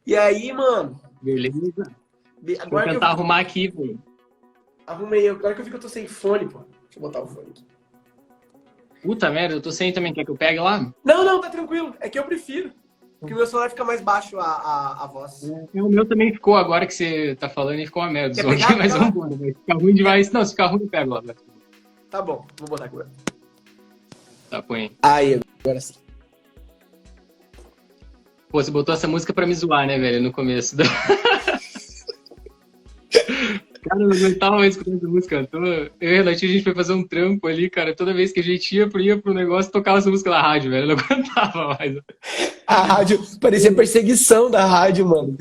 E aí, mano, Beleza. Vou agora que eu tentar arrumar aqui, pô. arrumei, agora que eu vi que eu tô sem fone, pô. Deixa eu botar o fone aqui. Puta merda, eu tô sem também. Quer que eu pegue lá? Não, não, tá tranquilo. É que eu prefiro. Porque o meu celular fica mais baixo a voz. O meu também ficou agora que você tá falando e ficou uma merda o Quer som aqui, pegar? mas Pega lá. vambora. Vai ficar ruim demais. Não, se ficar ruim, eu pego lá. Tá bom, vou botar agora. Tá, põe aí. Aí, agora sim. Pô, você botou essa música pra me zoar, né, velho, no começo. Cara, eu não aguentava mais escutar essa música. Eu e a Renatinha, a gente foi fazer um trampo ali, cara. Toda vez que a gente ia pro negócio, tocava essa música na rádio, velho. Eu não aguentava mais. A rádio, parecia perseguição da rádio, mano.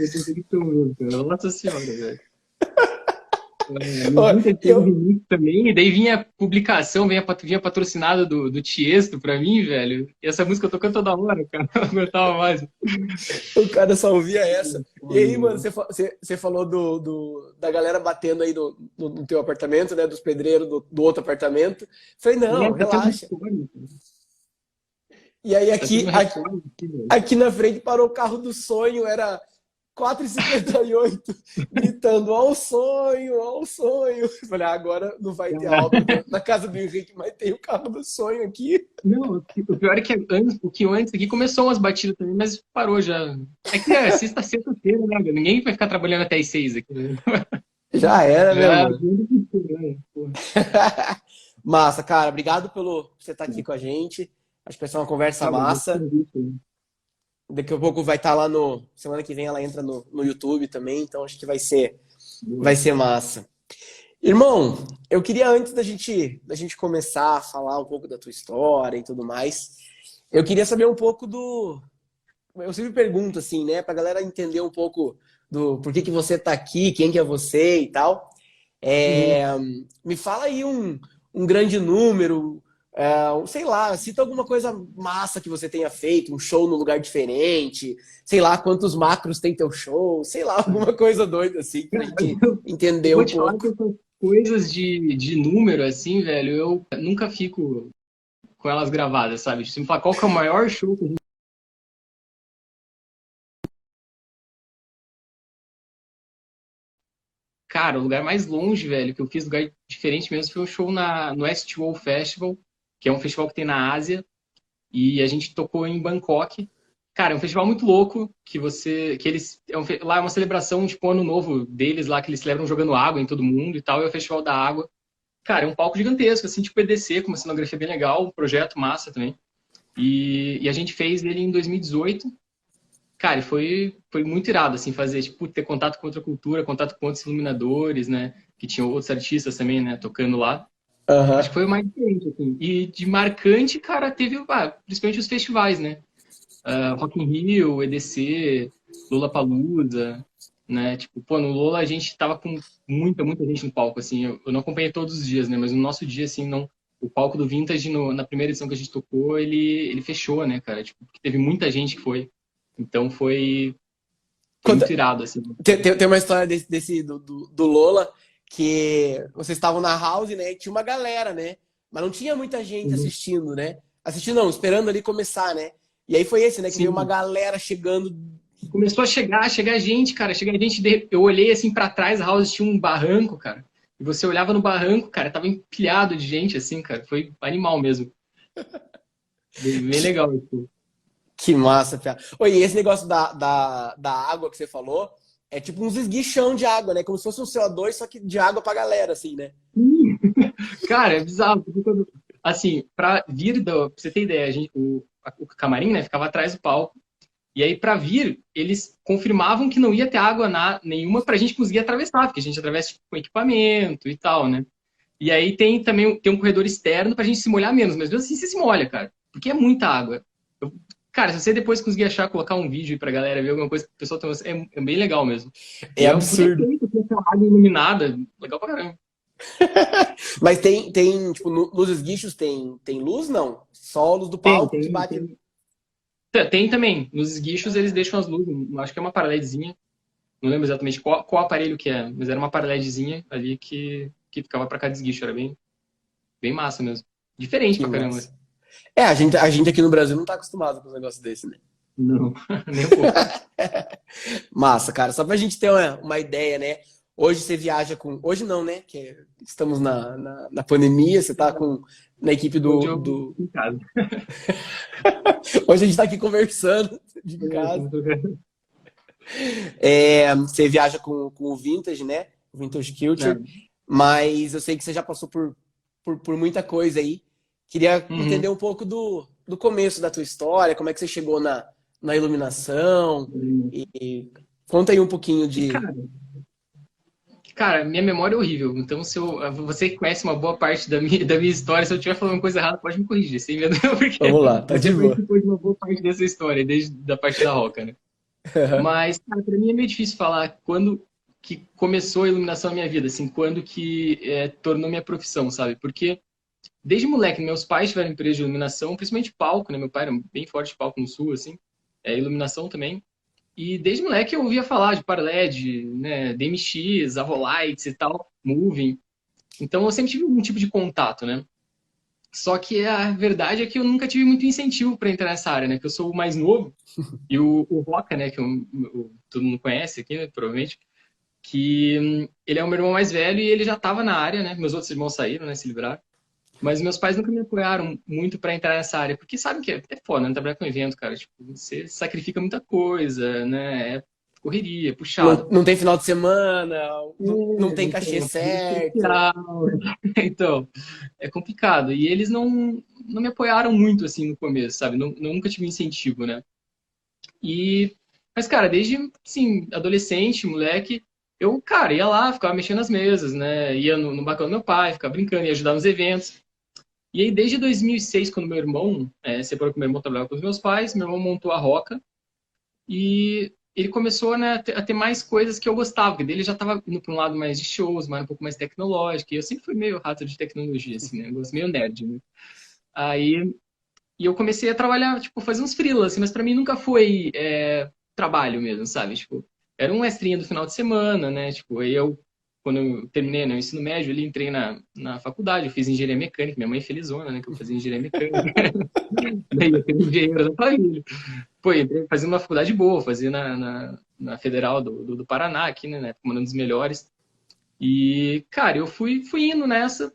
Nossa senhora, velho. No Ó, Vintage teve eu, remix também, e daí vinha publicação, vinha patrocinada do Tiesto pra mim, velho. E essa música eu tocando toda hora, cara. Eu não aguentava mais. o cara só ouvia essa. E aí, mano, Foda, você falou da galera batendo aí no teu apartamento, né? Dos pedreiros do outro apartamento. Falei, não, tá tendo relaxa. história, cara. E aí Tá tendo aqui, uma aqui, reforma aqui, velho. aqui na frente parou o carro do sonho, era 4h58, gritando, ó o sonho, ó o sonho. Eu falei, agora não vai ter obra na casa do Henrique, mas tem o carro do sonho aqui. Não, o pior é que um pouquinho antes aqui começou umas batidas também, mas parou já. É que é sexta-feira, né, velho? Ninguém vai ficar trabalhando até as 6 aqui, né? Já era, né, Já, mano? porra. Massa, cara, obrigado por você estar aqui com a gente. Acho que vai ser uma conversa Cara, muito massa. convite, né? Daqui a pouco vai estar lá no. Semana que vem ela entra no YouTube também, então acho que vai Boa. ser massa. Irmão, eu queria antes da gente começar a falar um pouco da tua história e tudo mais, eu queria saber um pouco do. Eu sempre pergunto assim, né, pra galera entender um pouco do por que você tá aqui, quem que é você e tal. Uhum. É, me fala aí um grande número, sei lá, cita alguma coisa massa que você tenha feito, um show num lugar diferente, sei lá, quantos macros tem teu show, sei lá, alguma coisa doida assim, pra Cara, gente eu entender vou um te falar que pouco. essas coisas de número, assim, velho, eu nunca fico com elas gravadas, sabe? Se me falar qual que é o maior show que a gente... Cara, o lugar mais longe, velho, que eu fiz, lugar diferente mesmo, foi um show no Westwall Festival, que é um festival que tem na Ásia, e a gente tocou em Bangkok. Cara, é um festival muito louco, que eles, lá é uma celebração, tipo, ano novo deles lá, que eles celebram jogando água em todo mundo e tal, é o Festival da Água. Cara, é um palco gigantesco, assim, tipo EDC, com uma cenografia bem legal, um projeto massa também. E a gente fez ele em 2018. Cara, e foi muito irado, assim, fazer, tipo, ter contato com outra cultura, contato com outros iluminadores, né? Que tinham outros artistas também, né, tocando lá. Acho que Aham. foi o mais diferente, assim. E de marcante, cara, teve, principalmente os festivais, né? Rock in Rio, EDC, Lollapalooza, né? Tipo, pô, no Lola a gente tava com muita gente no palco, assim. Eu não acompanhei todos os dias, né? Mas no nosso dia, assim, não. O palco do Vintage, na primeira edição que a gente tocou, ele fechou, né, cara? Tipo, porque teve muita gente que foi. Então foi muito Conta- irado, assim. tem uma história do Lola que vocês estavam na house, né? E tinha uma galera, né? Mas não tinha muita gente Uhum. assistindo, né? Assistindo não, esperando ali começar, né? E aí foi esse, né? Que veio uma Sim. galera chegando. Começou a chegar gente, cara. Chegar gente. Eu olhei assim pra trás, a house tinha um barranco, cara. E você olhava no barranco, cara, tava empilhado de gente, assim, cara. Foi animal mesmo. Bem Que, legal isso. que massa, Pia. Oi, e esse negócio da água que você falou é tipo uns esguichão de água, né? Como se fosse um CO2, só que de água pra galera, assim, né? Cara, é bizarro. Assim, pra vir pra você ter ideia, o camarim, né, ficava atrás do palco. E aí, pra vir, eles confirmavam que não ia ter água nenhuma pra gente conseguir atravessar, porque a gente atravessa tipo, com equipamento e tal, né? E aí tem um corredor externo pra gente se molhar menos, mas mesmo assim você se molha, cara, porque é muita água. Cara, se você depois conseguir achar, colocar um vídeo aí pra galera ver alguma coisa que o pessoal tem, é bem legal mesmo. É E é um puta absurdo. efeito, tem essa água iluminada, legal pra caramba. Mas tipo, nos esguichos tem luz, não? Só a luz do Tem, palco que tem, bate. tem. Tem também. Nos esguichos eles deixam as luzes. Acho que é uma paraledezinha. Não lembro exatamente qual aparelho que é, mas era uma paraledezinha ali que ficava pra cada esguicho. Era bem massa mesmo. Diferente Que pra caramba. massa. É, a gente aqui no Brasil não tá acostumado com um negócio desse, né? Não, nem um pouco. Massa, cara. Só pra gente ter uma ideia, né? Hoje você viaja com. Hoje não, né? Estamos na pandemia, você tá na equipe Hoje do, eu do. em casa. Hoje a gente tá aqui conversando de casa. Você viaja com o Vintage, né? O Vintage Culture. Não. Mas eu sei que você já passou por muita coisa aí. Queria entender Uhum. um pouco do começo da tua história, como é que você chegou na iluminação. E conta aí um pouquinho E, de. cara, minha memória é horrível. Então, se eu, você que conhece uma boa parte da minha história, se eu estiver falando coisa errada, pode me corrigir, sem medo, porque Vamos lá, tá de você boa. participou de uma boa parte dessa história, desde a parte da Roca, né? Mas, cara, pra mim é meio difícil falar quando que começou a iluminação na minha vida, assim, quando que tornou minha profissão, sabe? Porque desde moleque, meus pais tiveram empresa de iluminação, principalmente palco, né? Meu pai era bem forte de palco no sul, assim, iluminação também. E desde moleque eu ouvia falar de Paraled, né, DMX, Avolites e tal, Moving. Então eu sempre tive um tipo de contato, né? Só que a verdade é que eu nunca tive muito incentivo para entrar nessa área, né? Que eu sou o mais novo e o Roca, né, que todo mundo conhece aqui, né, provavelmente, que ele é o meu irmão mais velho e ele já estava na área, né? Meus outros irmãos saíram, né, se livraram. Mas meus pais nunca me apoiaram muito para entrar nessa área, porque sabem que é foda, né? Trabalhar com evento, cara. Tipo, você sacrifica muita coisa, né? É correria, é Não, puxado. não tem final de semana, não tem cachê Então, certo. especial. Então, é complicado. E eles não me apoiaram muito, assim, no começo, sabe? Nunca tive incentivo, né? E, mas, cara, desde, assim, adolescente, moleque, eu, cara, ia lá, ficava mexendo nas mesas, né? Ia no balcão do meu pai, ficava brincando, ia ajudar nos eventos. E aí, desde 2006, quando meu irmão separou, que meu irmão trabalhava com os meus pais, meu irmão montou a Roca e ele começou, né, a ter mais coisas que eu gostava, porque dele já estava indo para um lado mais de shows, mais um pouco mais tecnológico, e eu sempre fui meio rato de tecnologia, assim, né, eu gosto meio nerd, né. Aí, e eu comecei a trabalhar, tipo, fazer uns freelas, assim, mas para mim nunca foi trabalho mesmo, sabe? Tipo, era um extrinha do final de semana, né? Tipo, aí eu, quando eu terminei, né, o ensino médio, ali entrei na faculdade, eu fiz engenharia mecânica, minha mãe é felizona, né, que eu fazia engenharia mecânica. Daí eu tenho engenheiro da família. Pô, entrei fazendo uma faculdade boa, fazia na Federal do Paraná, aqui, né, uma das melhores. E, cara, eu fui indo nessa,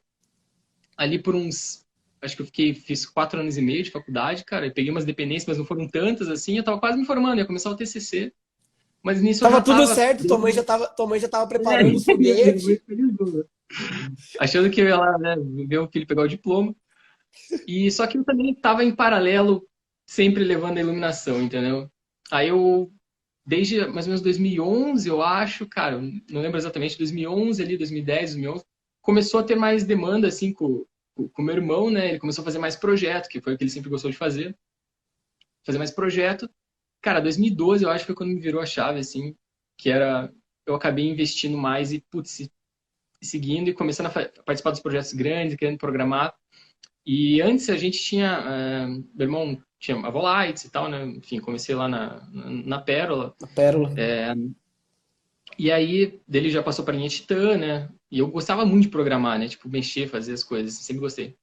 ali por uns. Acho que fiz 4 anos e meio de faculdade, cara. Eu peguei umas dependências, mas não foram tantas assim. Eu tava quase me formando, ia começar o TCC. Mas nisso eu já Tava tudo tava. certo, tua mãe já tava preparando os Minha mãe foguetes. felizona. Achando que eu ia lá, né, ver o filho pegar o diploma. E só que eu também tava em paralelo, sempre levando a iluminação, entendeu? Aí eu, desde mais ou menos 2011, eu acho, cara, não lembro exatamente, 2011 ali, 2010, 2011, começou a ter mais demanda, assim, com meu irmão, né? Ele começou a fazer mais projeto, que foi o que ele sempre gostou de fazer mais projeto. Cara, 2012 eu acho que foi quando me virou a chave, assim, que era, eu acabei investindo mais e, putz, seguindo e começando a participar dos projetos grandes, querendo programar. E antes a gente tinha, meu irmão tinha a Volites e tal, né? Enfim, comecei lá na Pérola. A pérola. E aí, dele já passou para linha Titã, né? E eu gostava muito de programar, né? Tipo, mexer, fazer as coisas, sempre gostei.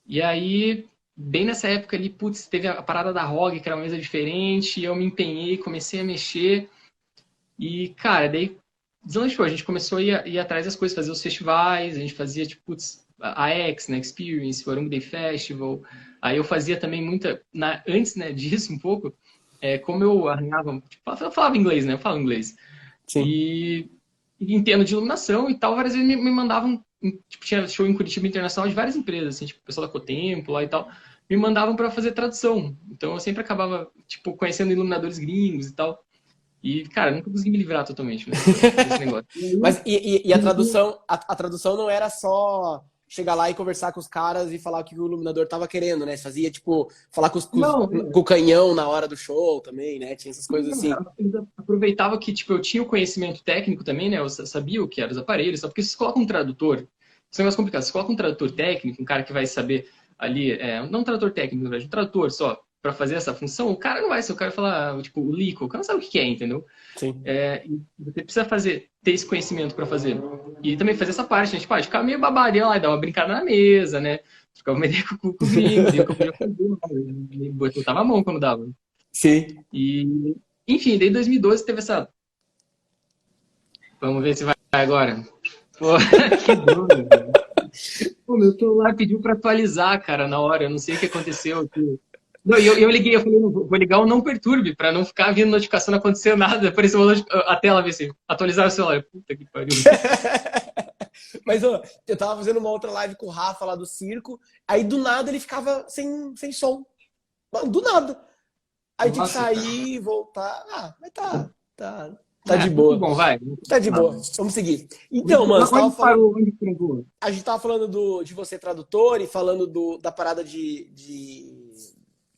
E aí, bem nessa época ali, putz, teve a parada da ROG, que era uma mesa diferente, e eu me empenhei, comecei a mexer. E, cara, daí deslanchou. A gente começou a ir atrás das coisas, fazer os festivais, a gente fazia, tipo, putz, a X, né, Experience, o Arung Day Festival. Aí eu fazia também muita, antes, né, disso um pouco, como eu arranhava, tipo, eu falava inglês, né, eu falo inglês. Sim. E em termos de iluminação e tal, várias vezes me mandavam, tipo, tinha show em Curitiba Internacional de várias empresas, assim, tipo, o pessoal da Cotempo lá e tal, me mandavam para fazer tradução. Então eu sempre acabava, tipo, conhecendo iluminadores gringos e tal. E, cara, nunca consegui me livrar totalmente, né, desse negócio. Mas e a tradução não era só chegar lá e conversar com os caras e falar o que o iluminador tava querendo, né? Você fazia, tipo, falar Não, com o canhão na hora do show também, né? Tinha essas coisas assim. eles aproveitavam que, tipo, eu tinha o conhecimento técnico também, né? Eu sabia o que eram os aparelhos, só porque se você coloca um tradutor, isso é mais complicado. Se você coloca um tradutor técnico, um cara que vai saber ali, não um tradutor técnico, na verdade, um tradutor só, para fazer essa função, o cara não vai ser o cara falar, tipo, o Lico, o cara não sabe o que é, entendeu? Sim. E você precisa ter esse conhecimento para fazer. E também fazer essa parte, né? Tipo, ficar meio babarião lá e dar uma brincada na mesa, né? Ficava meio com o gringo, ver o que eu podia fazer. Eu botava a mão quando dava. Sim. E, enfim, daí em 2012 teve essa. Vamos ver se vai agora. Pô, que droga, velho. Pô, meu celular pediu pra atualizar, cara, na hora. Eu não sei o que aconteceu aqui. Não, eu liguei, eu falei, vou ligar o não perturbe, pra não ficar vindo notificação, não aconteceu nada. Apareceu a tela, ver assim, atualizar o celular. Puta que pariu. Mas ó, eu tava fazendo uma outra live com o Rafa lá do circo, aí do nada ele ficava sem som. Do nada. Aí tinha que Nossa, cara. sair, voltar. Ah, mas tá É, de muito boa. bom, vai. Tá de boa. Vamos seguir. Então, mano, você tava Onde falando. parou? Onde trancou? A gente tava falando de você tradutor e falando da parada de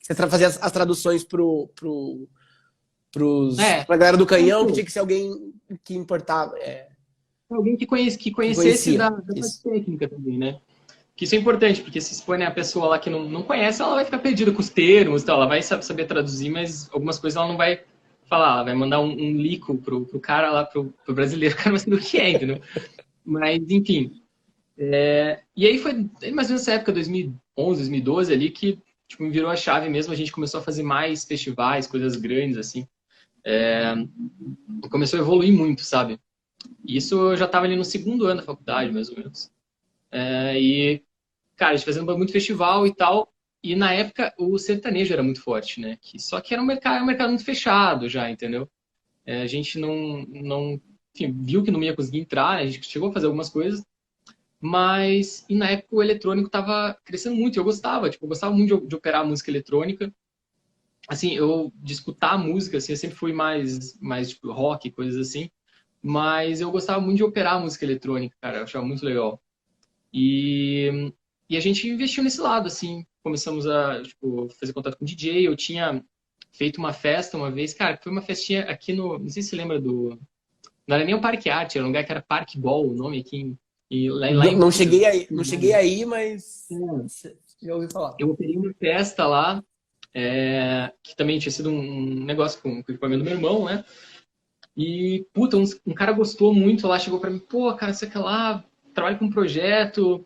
você fazer as traduções É, pra galera do canhão, que pô, tinha que ser alguém que importava, alguém que que conhecesse conhecia. da parte Isso. técnica também, né? Que isso é importante, porque se expõe a pessoa lá que não conhece, ela vai ficar perdida com os termos, tal, ela vai saber traduzir, mas algumas coisas ela não vai falar, ela vai mandar um lico pro cara lá, pro brasileiro, o cara não vai saber o que é, entendeu? Mas, enfim. E aí foi mais ou menos nessa época, 2011, 2012 ali, que tipo, me virou a chave mesmo, a gente começou a fazer mais festivais, coisas grandes, assim. Começou a evoluir muito, sabe? Isso eu já estava ali no segundo ano da faculdade, mais ou menos. E cara, a gente fazendo muito festival e tal. E na época o sertanejo era muito forte, né? Só que era um mercado muito fechado já, entendeu? A gente enfim, viu que não ia conseguir entrar, né? A gente chegou a fazer algumas coisas, mas e na época o eletrônico tava crescendo muito. Eu gostava, tipo, eu gostava muito de operar música eletrônica. Assim, eu de escutar música, assim, eu sempre fui mais tipo rock, coisas assim. Mas eu gostava muito de operar música eletrônica, cara. Eu achava muito legal. E, e a gente investiu nesse lado, assim. Começamos a, tipo, fazer contato com DJ. Eu tinha feito uma festa uma vez, cara, que foi uma festinha aqui no. Não sei se você lembra do. Não era nem o Parque Arte, era um lugar que era Parque Ball, o nome aqui. Lá Não, em. não Puta, cheguei aí, não cheguei aí, mas é, já ouvi falar. eu operei uma festa lá, que também tinha sido um negócio com o equipamento do meu irmão, né? E, puta, um cara gostou muito lá, chegou pra mim, pô, cara, sei lá, trabalho com um projeto.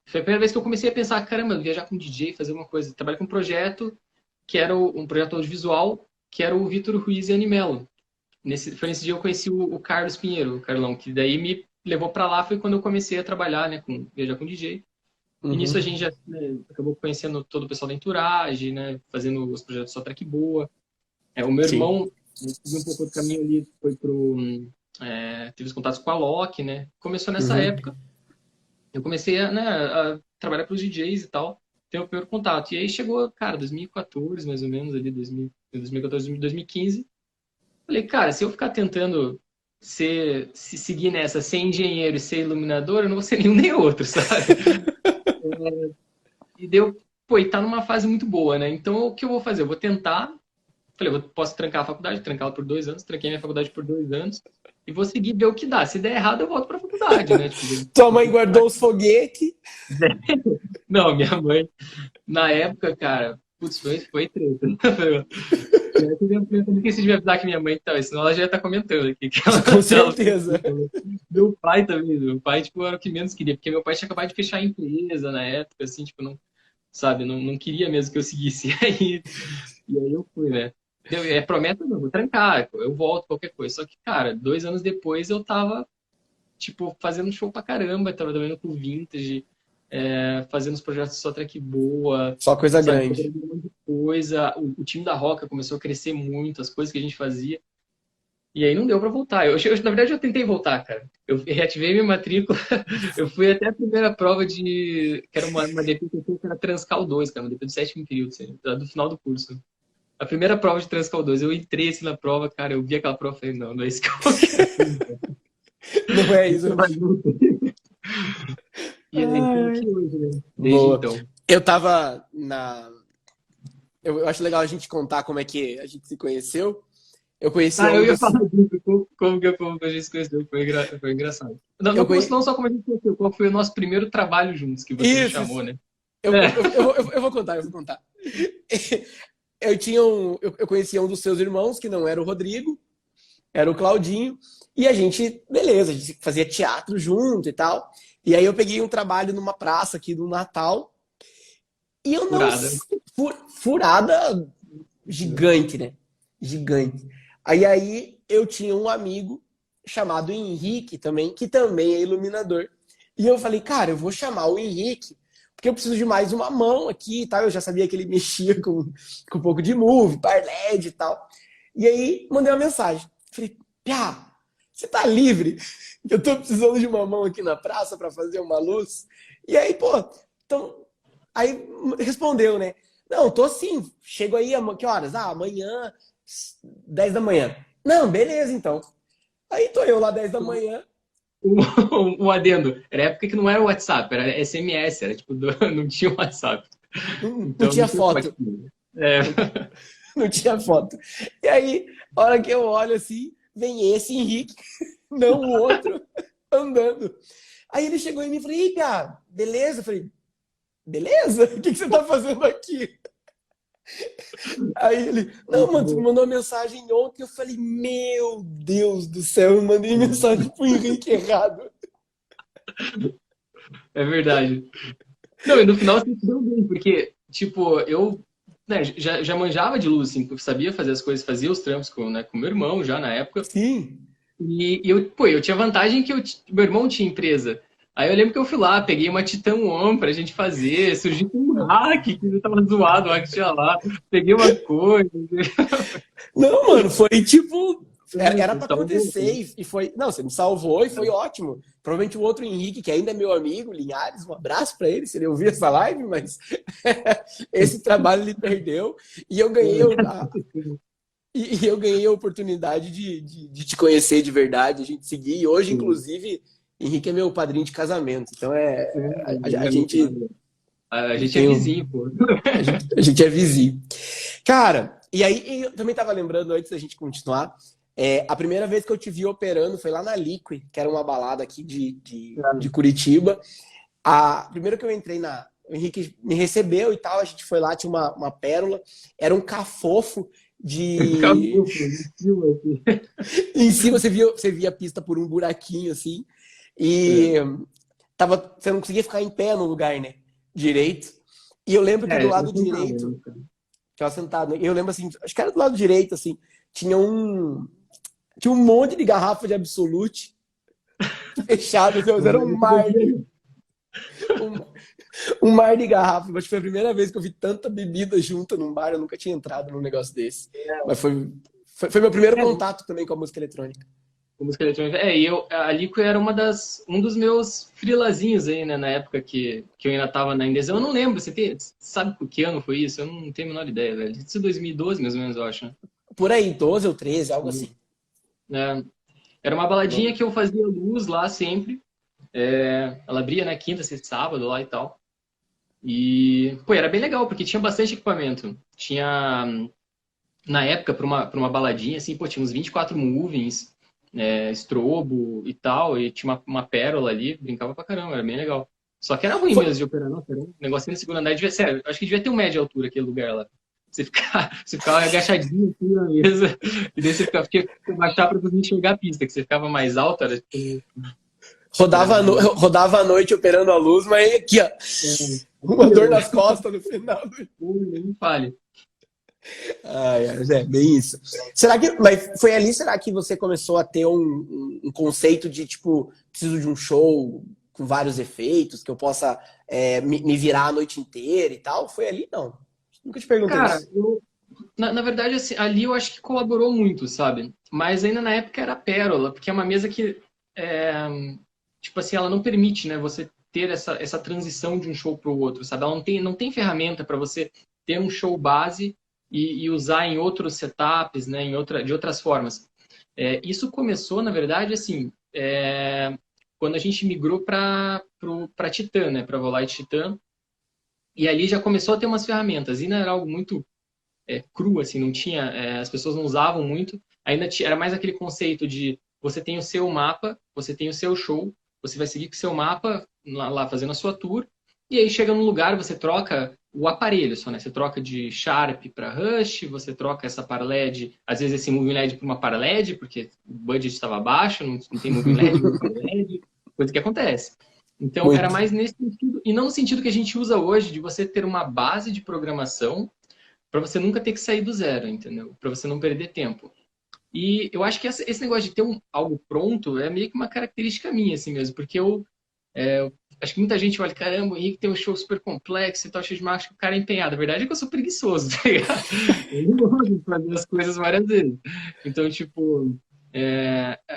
Foi a primeira vez que eu comecei a pensar, caramba, viajar com DJ, fazer uma coisa. Trabalho com um projeto que era um projeto audiovisual, que era o Vitor Ruiz e Animelo. Foi nesse dia que eu conheci o Carlos Pinheiro, o Carlão, que daí me levou pra lá, foi quando eu comecei a trabalhar, né, viajar com DJ. E nisso a Uhum. gente já né, acabou conhecendo todo o pessoal da Entourage, né, fazendo os projetos Só Track Boa. O meu Sim. irmão seguiu um pouco do caminho ali, teve os contatos com a Loki, né? Começou nessa Uhum. época. Eu comecei né, a trabalhar para os DJs e tal, ter o primeiro contato. E aí chegou, cara, 2014, mais ou menos, ali, 2014, 2015. Falei, cara, se eu ficar tentando se seguir nessa, ser engenheiro e ser iluminador, eu não vou ser nenhum nem outro, sabe? E deu, pô, e tá numa fase muito boa, né? Então, o que eu vou fazer? Eu vou tentar. Falei, eu posso trancar a faculdade, trancá-la por 2 anos, tranquei minha faculdade por 2 anos e vou seguir ver o que dá. Se der errado, eu volto pra faculdade, né? Tipo, Tua mãe guardou os foguetes. não, minha mãe, na época, cara, putz, foi treta. Eu não esqueci de me avisar que minha mãe tá, senão ela já ia estar comentando aqui. Que Com ela certeza. meu pai também, meu pai, tipo, era o que menos queria, porque meu pai tinha acabado de fechar a empresa na época, assim, tipo, não, sabe, não queria mesmo que eu seguisse. E aí eu fui, né? Promessa não, vou trancar, eu volto, qualquer coisa. Só que, cara, 2 anos depois eu tava, tipo, fazendo show pra caramba, tava trabalhando com Vintage, fazendo os projetos Só Track Boa, Só coisa sabe? grande. Fazendo um monte de coisa. O time da Roca começou a crescer muito, as coisas que a gente fazia. E aí não deu pra voltar. Na verdade, eu tentei voltar, cara. Eu reativei minha matrícula, eu fui até a primeira prova que era uma DP que era Transcal 2, cara, uma DP do sétimo período, assim, do final do curso. A primeira prova de Transcal 2, eu entrei assim na prova, cara, eu vi aquela prova e falei, não é isso que eu quero. Não é isso. Nunca mais voltei. E aí, então, Ai. aqui hoje, né? Desde Boa. então. Eu tava na. Eu acho legal a gente contar como é que a gente se conheceu. Eu conheci Eu um ia dos. falar disso, como que a gente se conheceu, foi engraçado. Não, Eu não, conhe... não só como a gente se conheceu, qual foi o nosso primeiro trabalho juntos, que você me Isso, chamou, isso. né? Eu vou contar, eu vou contar. Eu conhecia um dos seus irmãos, que não era o Rodrigo, era o Claudinho, e a gente, beleza, a gente fazia teatro junto e tal. E aí eu peguei um trabalho numa praça aqui do Natal, e eu não. Furada. Furada gigante, né? Gigante. Aí eu tinha um amigo chamado Henrique também, que também é iluminador. E eu falei, cara, eu vou chamar o Henrique, porque eu preciso de mais uma mão aqui e tal. Eu já sabia que ele mexia com um pouco de move, par LED e tal. E aí mandei uma mensagem. Falei, Piá, você tá livre? Eu tô precisando de uma mão aqui na praça para fazer uma luz. E aí, pô, então. Aí respondeu, né? Não, tô sim. Chego aí, que horas? Ah, amanhã, 10 da manhã. Não, beleza, então. Aí tô eu lá 10 da manhã. Um adendo. Era época que não era WhatsApp, era SMS, era tipo, não tinha WhatsApp. Não Então tinha não tinha foto. É. Não, não tinha foto. E aí, a hora que eu olho assim, vem esse Henrique, não o outro, andando. Aí ele chegou em mim e falei, ei, Pia, beleza? Eu falei, beleza? O que você tá fazendo aqui? Aí ele, não, mano, você me mandou uma mensagem ontem. Eu falei, meu Deus do céu, eu mandei mensagem pro Henrique errado. É verdade. Não, e no final você se deu bem, porque, tipo, eu né, já manjava de luz, assim, porque sabia fazer as coisas, fazia os trampos com meu irmão já na época. Sim. E eu tinha vantagem que meu irmão tinha empresa. Aí eu lembro que eu fui lá, peguei uma Titan One pra gente fazer, surgiu com um hack, que eu tava zoado, o hack tinha lá, peguei umas coisas. Não, mano, foi tipo. Era pra Salvou. acontecer e foi. Não, você me salvou e foi ótimo. Provavelmente o outro Henrique, que ainda é meu amigo, Linhares, um abraço pra ele, se ele ouvir essa live, mas esse trabalho ele perdeu. E eu ganhei e eu ganhei a oportunidade de te conhecer de verdade, a gente seguir. E hoje, inclusive, Henrique é meu padrinho de casamento. Então a gente. A A gente gente é tem vizinho, pô. a gente é vizinho. Cara, e aí eu também tava lembrando, antes da gente continuar, a primeira vez que eu te vi operando foi lá na Liquid, que era uma balada aqui de Curitiba. Primeiro que eu entrei o Henrique me recebeu e tal, a gente foi lá, tinha uma pérola, era um cafofo de. Acabou, pô. Em cima você via a pista por um buraquinho assim, e você não conseguia ficar em pé no lugar, né? Direito. E eu lembro que do Eu lado sentava, direito, né, cara? ficava sentado, né? Eu lembro assim, acho que era do lado direito, assim, tinha um monte de garrafa de Absolute fechado, assim, mas era um mar de garrafa. Acho que foi a primeira vez que eu vi tanta bebida junta num bar, eu nunca tinha entrado num negócio desse. Mas foi meu primeiro É, contato também com a música eletrônica. com música eletrônica. E a Lico era um dos meus frilazinhos aí, né, na época que eu ainda tava na Indesil. Eu não lembro, você sabe por que ano foi isso? Eu não tenho a menor ideia, velho. Isso é 2012, mais ou menos, eu acho, né? Por aí, 12 ou 13, algo assim. É, era uma baladinha que eu fazia luz lá sempre. Ela abria na quinta, sexta, sábado lá e tal. E, pô, era bem legal, porque tinha bastante equipamento. Tinha, na época, pra uma baladinha, assim, pô, tinha uns 24 movings, strobo e tal, e tinha uma pérola ali, brincava pra caramba, era bem legal. Só que era ruim Foi, mesmo de operar, não, era um negocinho no segundo andar, sério, acho que devia ter um médio de altura aquele lugar lá. Você ficava agachadinho assim na mesa, e daí tinha que baixar pra você enxergar a pista, que você ficava mais alto, era tipo. rodava a noite operando a luz, mas aqui, ó, uma dor nas costas no final. Nem fale. Ai, bem isso. Mas foi ali, será que você começou a ter um conceito de, tipo, preciso de um show com vários efeitos, que eu possa me virar a noite inteira e tal? Foi ali? Não. Nunca te perguntei Cara, isso. na verdade, assim, ali eu acho que colaborou muito, sabe? Mas ainda na época era Pérola, porque é uma mesa que, tipo assim, ela não permite, né, você ter essa transição de um show para o outro, sabe? Ela não tem ferramenta para você ter um show base e usar em outros setups, né, de outras formas. Isso começou, na verdade, assim, quando a gente migrou para Titan, né, para Volite Titan, e ali já começou a ter umas ferramentas. Ainda era algo muito cru, assim, não tinha, as pessoas não usavam muito. Ainda era mais aquele conceito de você tem o seu mapa, você tem o seu show, você vai seguir com o seu mapa lá fazendo a sua tour, e aí chega num lugar, você troca o aparelho só, né? Você troca de Sharp para Rush, você troca essa par LED, às vezes esse Moving LED para uma par LED, porque o budget estava baixo, não tem Moving LED, não tem par LED, coisa que acontece. Então, era Muito. mais nesse sentido, e não no sentido que a gente usa hoje, de você ter uma base de programação para você nunca ter que sair do zero, entendeu? Para você não perder tempo. E eu acho que esse negócio de ter algo pronto é meio que uma característica minha, assim mesmo, porque eu acho que muita gente olha, caramba, o Henrique tem um show super complexo e tal, cheio de marketing, que o cara é empenhado. A verdade é que eu sou preguiçoso, tá ligado? Eu não gosto de fazer as coisas várias vezes. Então, tipo,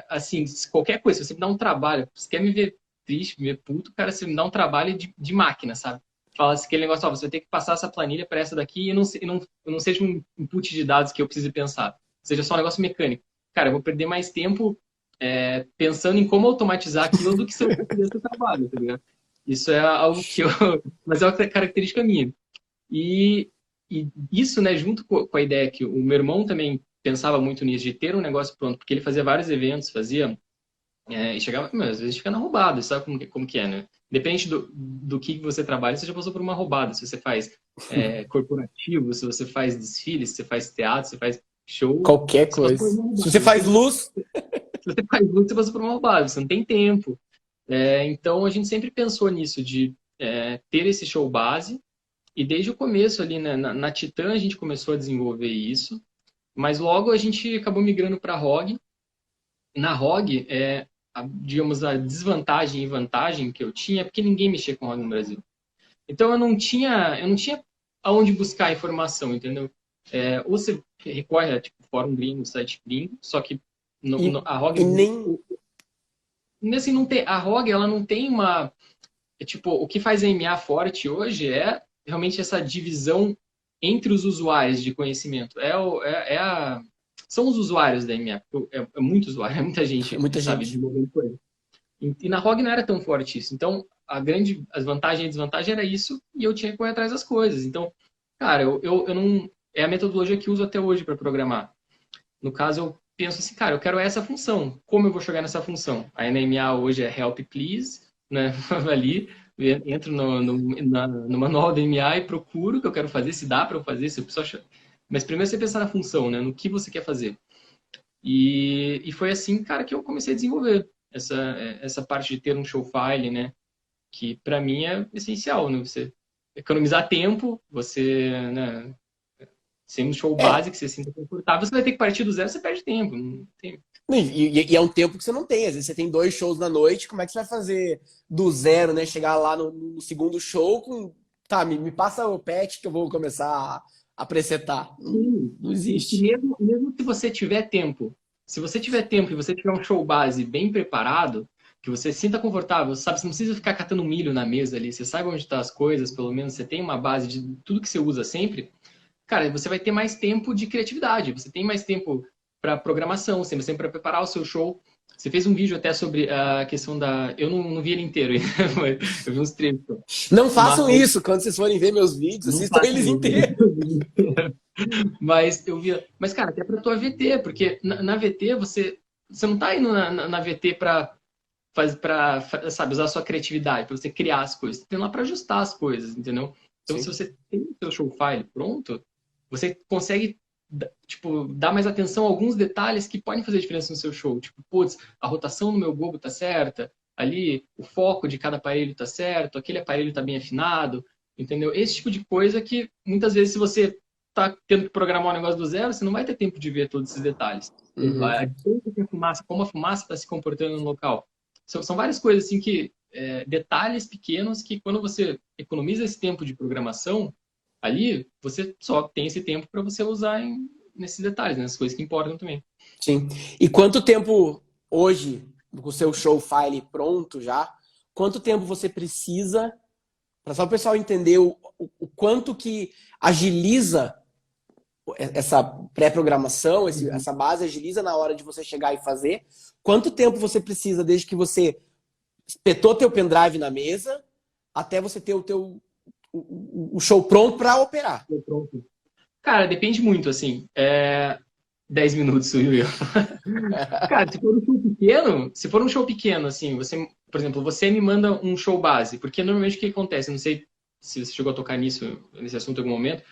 assim, qualquer coisa, se você me dá um trabalho, se quer me ver triste, me ver puto, cara, você me dá um trabalho de máquina, sabe? Fala assim, aquele negócio, ó, você vai ter que passar essa planilha para essa daqui e não seja um input de dados que eu precise pensar. Seja só um negócio mecânico. Cara, eu vou perder mais tempo pensando em como automatizar aquilo do que se eu fizesse o trabalho, tá ligado? Isso é algo que eu... Mas é uma característica minha. E, e isso, né, junto com a ideia que o meu irmão também pensava muito nisso, de ter um negócio pronto, porque ele fazia vários eventos, e chegava, meu, às vezes fica na roubada, sabe como que é, né? Depende do que você trabalha, você já passou por uma roubada. Se você faz corporativo, se você faz desfile, se você faz teatro, se você faz show, Qualquer você passou por coisa. uma Se roubada. você faz luz, Se você faz muito, você passou por uma roubada, você não tem tempo. Então, a gente sempre pensou nisso, de ter esse show base, e desde o começo ali, né, na Titã, a gente começou a desenvolver isso, mas logo a gente acabou migrando para a ROG. Na ROG, digamos, a desvantagem e vantagem que eu tinha é porque ninguém mexia com ROG no Brasil. Então, eu não tinha aonde buscar informação, entendeu? Ou você recorre a tipo, fórum gringo, site gringo, só que a ROG e nem. assim, não tem, a ROG ela não tem uma. Tipo, o que faz a MA forte hoje é realmente essa divisão entre os usuários de conhecimento. São os usuários da MA. É muito usuário, é muita gente, Muita sabe, gente. desenvolvendo coisa. E na ROG não era tão forte isso. Então, as vantagens e desvantagens era isso, e eu tinha que correr atrás das coisas. Então, cara, eu não. É a metodologia que eu uso até hoje para programar. No caso, eu penso assim, cara, eu quero essa função. Como eu vou chegar nessa função? A NMA hoje é help please, né? Ali, entro no manual da NMA e procuro o que eu quero fazer, se dá para eu fazer, se eu preciso achar. Mas primeiro você pensar na função, né? No que você quer fazer. E foi assim, cara, que eu comecei a desenvolver essa parte de ter um show file, né? Que para mim é essencial, né? Você economizar tempo, você, né? Ser um show É. base que você se sinta confortável, você vai ter que partir do zero, você perde tempo. Não tem... E é um tempo que você não tem. Às vezes você tem 2 shows na noite, como é que você vai fazer do zero, né? Chegar lá no segundo show com. Tá, me passa o patch que eu vou começar a presetar. Não, Sim. não E existe. mesmo se você tiver tempo, se você tiver tempo e você tiver um show base bem preparado, que você se sinta confortável, sabe? Você não precisa ficar catando milho na mesa ali, você sabe onde estão as coisas, pelo menos você tem uma base de tudo que você usa sempre, cara, você vai ter mais tempo de criatividade, você tem mais tempo para programação, você tem mais tempo para preparar o seu show. Você fez um vídeo até sobre a questão da. Eu não vi ele inteiro, mas eu vi uns trechos. Não Mas façam isso quando vocês forem ver meus vídeos, não assistam faço eles mesmo. inteiros. Mas eu via. Mas, cara, até para tua VT, porque na VT você não tá indo na VT para sabe, usar a sua criatividade, para você criar as coisas. Você tem lá para ajustar as coisas, entendeu? Então, se Sim. você tem o seu show file pronto, você consegue, tipo, dar mais atenção a alguns detalhes que podem fazer diferença no seu show. Tipo, putz, a rotação no meu gobo tá certa, ali o foco de cada aparelho tá certo, aquele aparelho tá bem afinado, entendeu? Esse tipo de coisa que muitas vezes se você tá tendo que programar um negócio do zero, você não vai ter tempo de ver todos esses detalhes. Uhum. A distância que a fumaça, como a fumaça está se comportando no local. São várias coisas assim que detalhes pequenos que quando você economiza esse tempo de programação, ali você só tem esse tempo para você usar nesses detalhes, nessas coisas que importam também. Sim. E quanto tempo hoje, com o seu show file pronto já, quanto tempo você precisa, para só o pessoal entender o quanto que agiliza essa pré-programação, Uhum. essa base agiliza na hora de você chegar e fazer, quanto tempo você precisa desde que você espetou teu pendrive na mesa até você ter o show pronto para operar? Pronto. Cara, depende muito, assim. 10 minutos, Will. Cara, se for um show pequeno, assim, você, por exemplo, você me manda um show base, porque normalmente o que acontece? Eu não sei se você chegou a tocar nesse assunto em algum momento,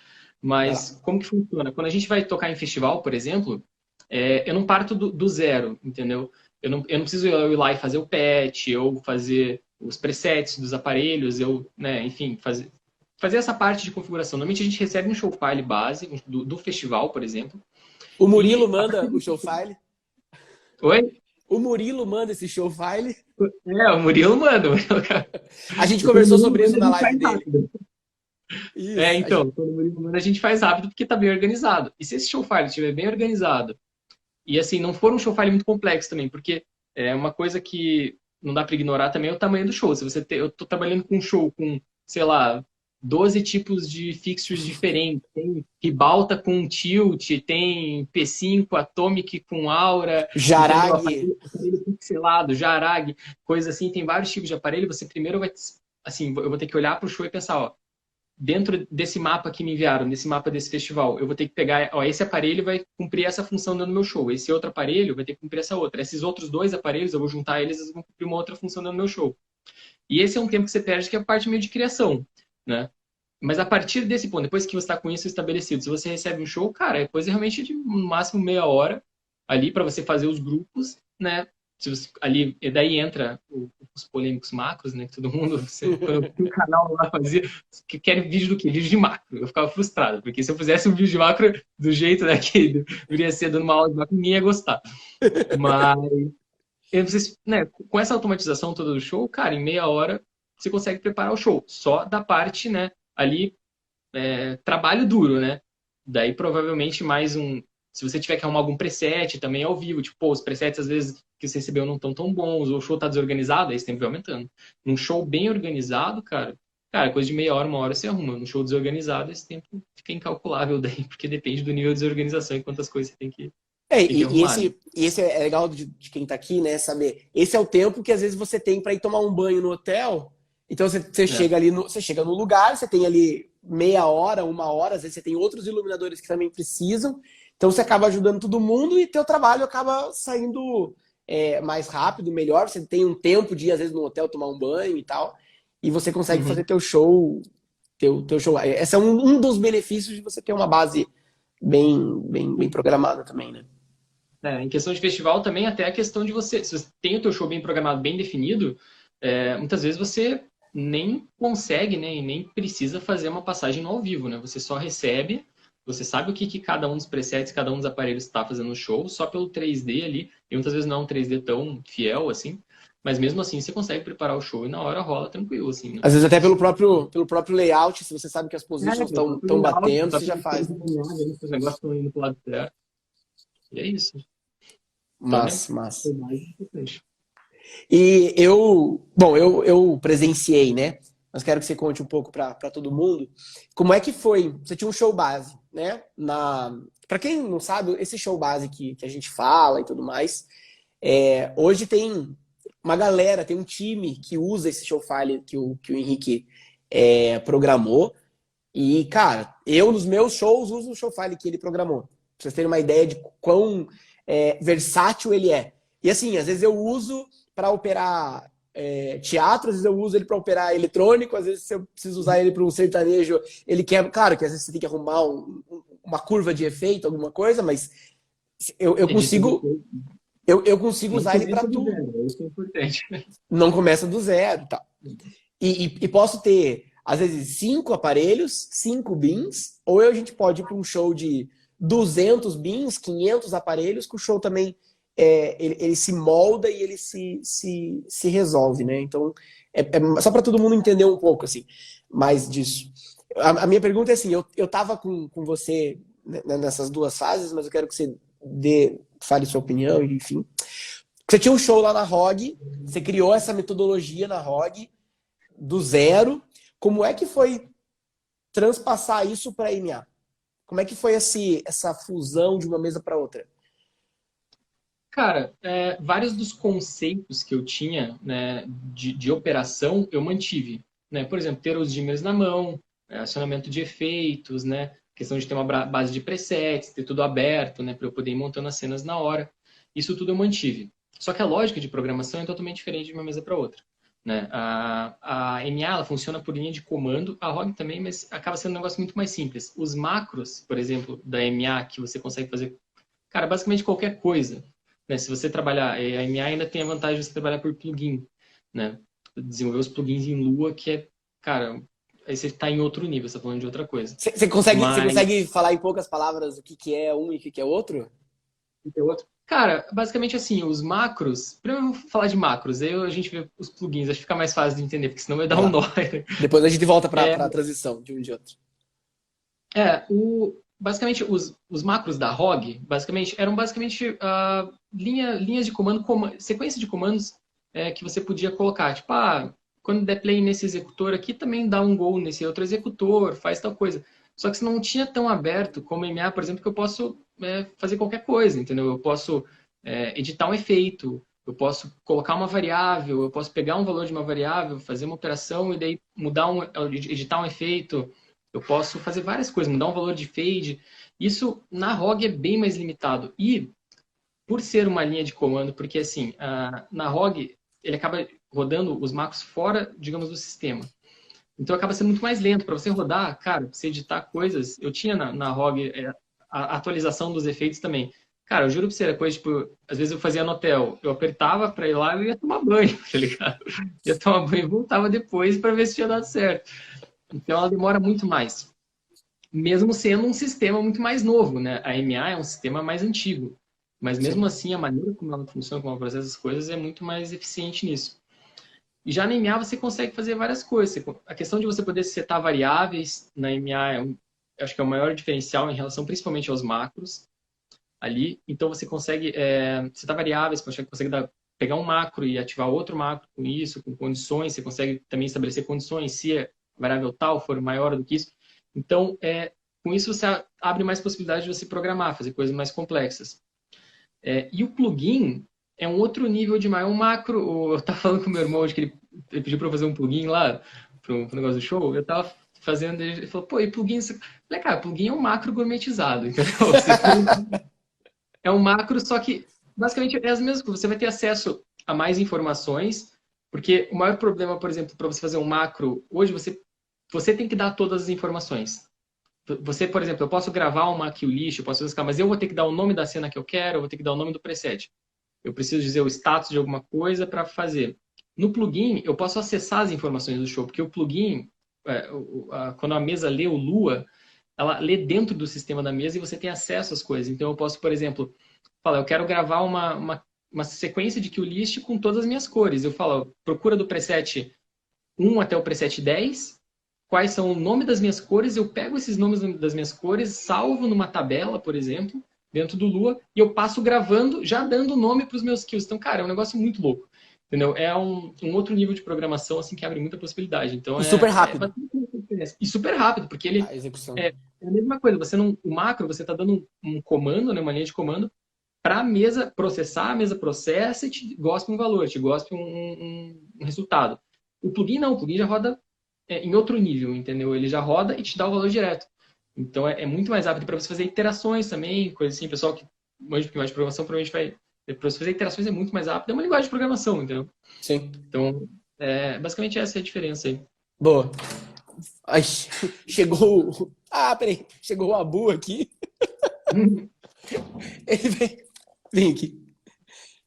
Vai lá. mas como que funciona? Quando a gente vai tocar em festival, por exemplo, eu não parto do zero, entendeu? Eu não preciso ir lá e fazer o patch, ou fazer os presets dos aparelhos, né, enfim, fazer. fazer essa parte de configuração. Normalmente a gente recebe um show file base do festival, por exemplo. O Murilo manda o show file. Oi? O Murilo manda esse show file. O Murilo manda. A gente conversou sobre isso na A gente live faz dele. rápido. Isso, Então, quando o Murilo manda, a gente faz rápido porque tá bem organizado. E se esse show file estiver bem organizado, e assim, não for um show file muito complexo também, porque é uma coisa que não dá para ignorar também é o tamanho do show. Se você eu tô trabalhando com um show com, sei lá, 12 tipos de fixtures diferentes. Tem ribalta com tilt, tem P5, Atomic com aura, entendeu? Jarag. Aparelho pixelado, Jarag, coisa assim. Tem vários tipos de aparelho. Você primeiro vai, assim, eu vou ter que olhar para o show e pensar, ó, dentro desse mapa que me enviaram, desse mapa desse festival, eu vou ter que pegar, ó, esse aparelho vai cumprir essa função dentro do meu show, esse outro aparelho vai ter que cumprir essa outra. Esses outros dois aparelhos, eu vou juntar eles, eles vão cumprir uma outra função dentro do meu show. E esse é um tempo que você perde, que é a parte meio de criação, né? Mas a partir desse ponto, depois que você está com isso estabelecido, se você recebe um show, cara, é coisa realmente de no máximo meia hora ali para você fazer os grupos, né? Se você, ali, e daí entra os polêmicos macros, né? Que todo mundo, quando o canal lá fazia, que quer vídeo do quê? Vídeo de macro. Eu ficava frustrado, porque se eu fizesse um vídeo de macro do jeito, né, que deveria ser dando uma aula de macro, ninguém ia gostar. Mas, né, com essa automatização toda do show, cara, em meia hora você consegue preparar o show. Só da parte, né, ali, trabalho duro, né? Daí provavelmente mais um. Se você tiver que arrumar algum preset também ao vivo, tipo, pô, os presets às vezes que você recebeu não estão tão bons, ou o show tá desorganizado, aí esse tempo vai aumentando. Num show bem organizado, cara, coisa de meia hora, uma hora você arruma. Num show desorganizado, esse tempo fica incalculável daí, porque depende do nível de desorganização e quantas coisas você tem que arrumar, né? Esse é legal de quem tá aqui, né? Saber. Esse é o tempo que às vezes você tem para ir tomar um banho no hotel. Então você chega ali você chega no lugar, você tem ali meia hora, uma hora, às vezes você tem outros iluminadores que também precisam. Então você acaba ajudando todo mundo e teu trabalho acaba saindo mais rápido, melhor. Você tem um tempo de ir, às vezes, no hotel tomar um banho e tal. E você consegue fazer teu show. Teu show. Esse é um dos benefícios de você ter uma base bem programada também, né? Em questão de festival também, até a questão de você, se você tem o teu show bem programado, bem definido, muitas vezes você nem consegue, né, e nem precisa fazer uma passagem no ao vivo, né? Você só recebe, você sabe o que cada um dos presets, cada um dos aparelhos está fazendo no show, só pelo 3D ali, e muitas vezes não é um 3D tão fiel assim, mas mesmo assim você consegue preparar o show e na hora rola tranquilo, assim, né? Às vezes até pelo próprio layout, se você sabe que as positions estão batendo, Tá você já faz. os negócios estão indo pro lado certo. E é isso. Então, né? Mas. Foi mais importante. E eu presenciei, né? Mas quero que você conte um pouco para todo mundo. Como é que foi? Você tinha um show base, né? Para quem não sabe, esse show base que a gente fala e tudo mais, hoje tem uma galera, tem um time que usa esse show file que o Henrique programou. E, cara, eu nos meus shows uso o show file que ele programou. Pra vocês terem uma ideia de quão versátil ele é. E assim, às vezes eu uso para operar teatro, às vezes eu uso ele para operar eletrônico, às vezes se eu preciso usar ele para um sertanejo, ele quer. Claro que às vezes você tem que arrumar uma curva de efeito, alguma coisa, mas eu consigo. Eu consigo usar ele para tudo. Isso é importante. Não começa do zero e tal. E posso ter, às vezes, 5 aparelhos, 5 bins, ou a gente pode ir para um show de 200 bins, 500 aparelhos, que o show também ele se molda e ele se resolve, né? Então, só para todo mundo entender um pouco assim, mais disso. A minha pergunta é assim, eu tava com você nessas duas fases, mas eu quero que você fale sua opinião, enfim. Você tinha um show lá na ROG, você criou essa metodologia na ROG, do zero. Como é que foi transpassar isso para a EMEA? Como é que foi essa fusão de uma mesa para outra? Cara, vários dos conceitos que eu tinha, né, de operação eu mantive. Né? Por exemplo, ter os dimmers na mão, acionamento de efeitos, né? Questão de ter uma base de presets, ter tudo aberto, né, para eu poder ir montando as cenas na hora. Isso tudo eu mantive. Só que a lógica de programação é totalmente diferente de uma mesa para outra. Né? A MA ela funciona por linha de comando, a ROG também, mas acaba sendo um negócio muito mais simples. Os macros, por exemplo, da MA, que você consegue fazer, cara, basicamente qualquer coisa. Né? Se você trabalhar, a MA ainda tem a vantagem de você trabalhar por plugin. Né? Desenvolver os plugins em Lua, que cara, aí você tá em outro nível, você tá falando de outra coisa. Você Mas consegue falar em poucas palavras o que, que é um e o que, que é outro? tem outro. Cara, basicamente assim, os macros. Primeiro eu vou falar de macros, aí a gente vê os plugins, acho que fica mais fácil de entender, porque senão vai dar um Tá. nó. Depois a gente volta para É, a transição de um e de outro. basicamente os macros da ROG, basicamente, eram basicamente linhas de comando, sequência de comandos que você podia colocar. Tipo, quando der play nesse executor aqui, também dá um gol nesse outro executor, faz tal coisa. Só que você não tinha tão aberto como MA, por exemplo, que eu posso fazer qualquer coisa, entendeu? Eu posso editar um efeito, eu posso colocar uma variável, eu posso pegar um valor de uma variável, fazer uma operação e daí editar um efeito. Eu posso fazer várias coisas, mudar um valor de fade. Isso na ROG é bem mais limitado. E por ser uma linha de comando, porque assim, na ROG ele acaba rodando os macros fora, digamos, do sistema. Então acaba sendo muito mais lento. Para você rodar, cara, pra você editar coisas, eu tinha na ROG a atualização dos efeitos também. Cara, eu juro pra você, depois, tipo, às vezes eu fazia no hotel, eu apertava pra ir lá e eu ia tomar banho, tá ligado? Ia tomar banho e voltava depois para ver se tinha dado certo. Então ela demora muito mais. Mesmo sendo um sistema muito mais novo, né? A MA é um sistema mais antigo. Mas mesmo Sim. assim, a maneira como ela funciona, como ela processa as coisas, é muito mais eficiente nisso. E já na MA você consegue fazer várias coisas. A questão de você poder setar variáveis na MA acho que é o maior diferencial em relação principalmente aos macros ali. Então você consegue setar variáveis, você consegue pegar um macro e ativar outro macro com isso, com condições. Você consegue também estabelecer condições se a variável tal for maior do que isso. Então, com isso você abre mais possibilidade de você programar, fazer coisas mais complexas. E o plugin é um outro nível de maior. Um macro, eu estava falando com o meu irmão hoje que ele pediu para eu fazer um plugin lá, para o negócio do show, eu estava fazendo, ele falou, pô, e plugin? Eu falei, cara, plugin é um macro gourmetizado, entendeu? É um macro, só que basicamente é as mesmas coisas. Você vai ter acesso a mais informações, porque o maior problema, por exemplo, para você fazer um macro, hoje você tem que dar todas as informações. Você, por exemplo, eu posso gravar uma kill list, eu posso fazer, mas eu vou ter que dar o nome da cena que eu quero, eu vou ter que dar o nome do preset. Eu preciso dizer o status de alguma coisa para fazer. No plugin, eu posso acessar as informações do show, porque o plugin, quando a mesa lê o Lua, ela lê dentro do sistema da mesa e você tem acesso às coisas. Então, eu posso, por exemplo, falar, eu quero gravar uma sequência de kill list com todas as minhas cores. Eu falo, procura do preset 1 até o preset 10, quais são o nome das minhas cores, eu pego esses nomes das minhas cores, salvo numa tabela, por exemplo, dentro do Lua, e eu passo gravando, já dando nome para os meus kills. Então, cara, é um negócio muito louco. Entendeu? É um outro nível de programação assim que abre muita possibilidade. Então E super é rápido bastante diferença. E super rápido, porque ele a execução. é, é a mesma coisa. Você não, o macro, você está dando um comando, né, uma linha de comando, para a mesa processar, a mesa processa e te gospe um valor, te gospe um resultado. O plugin não, o plugin já roda em outro nível, entendeu? Ele já roda e te dá o valor direto. Então é muito mais rápido para você fazer iterações também, coisa assim. O pessoal que manja um pouquinho mais de programação provavelmente vai. Para você fazer iterações é muito mais rápido. É uma linguagem de programação, entendeu? Sim. Então, basicamente essa é a diferença aí. Boa. Ai, chegou. Peraí. Chegou o Abu aqui. Ele vem. Vem aqui.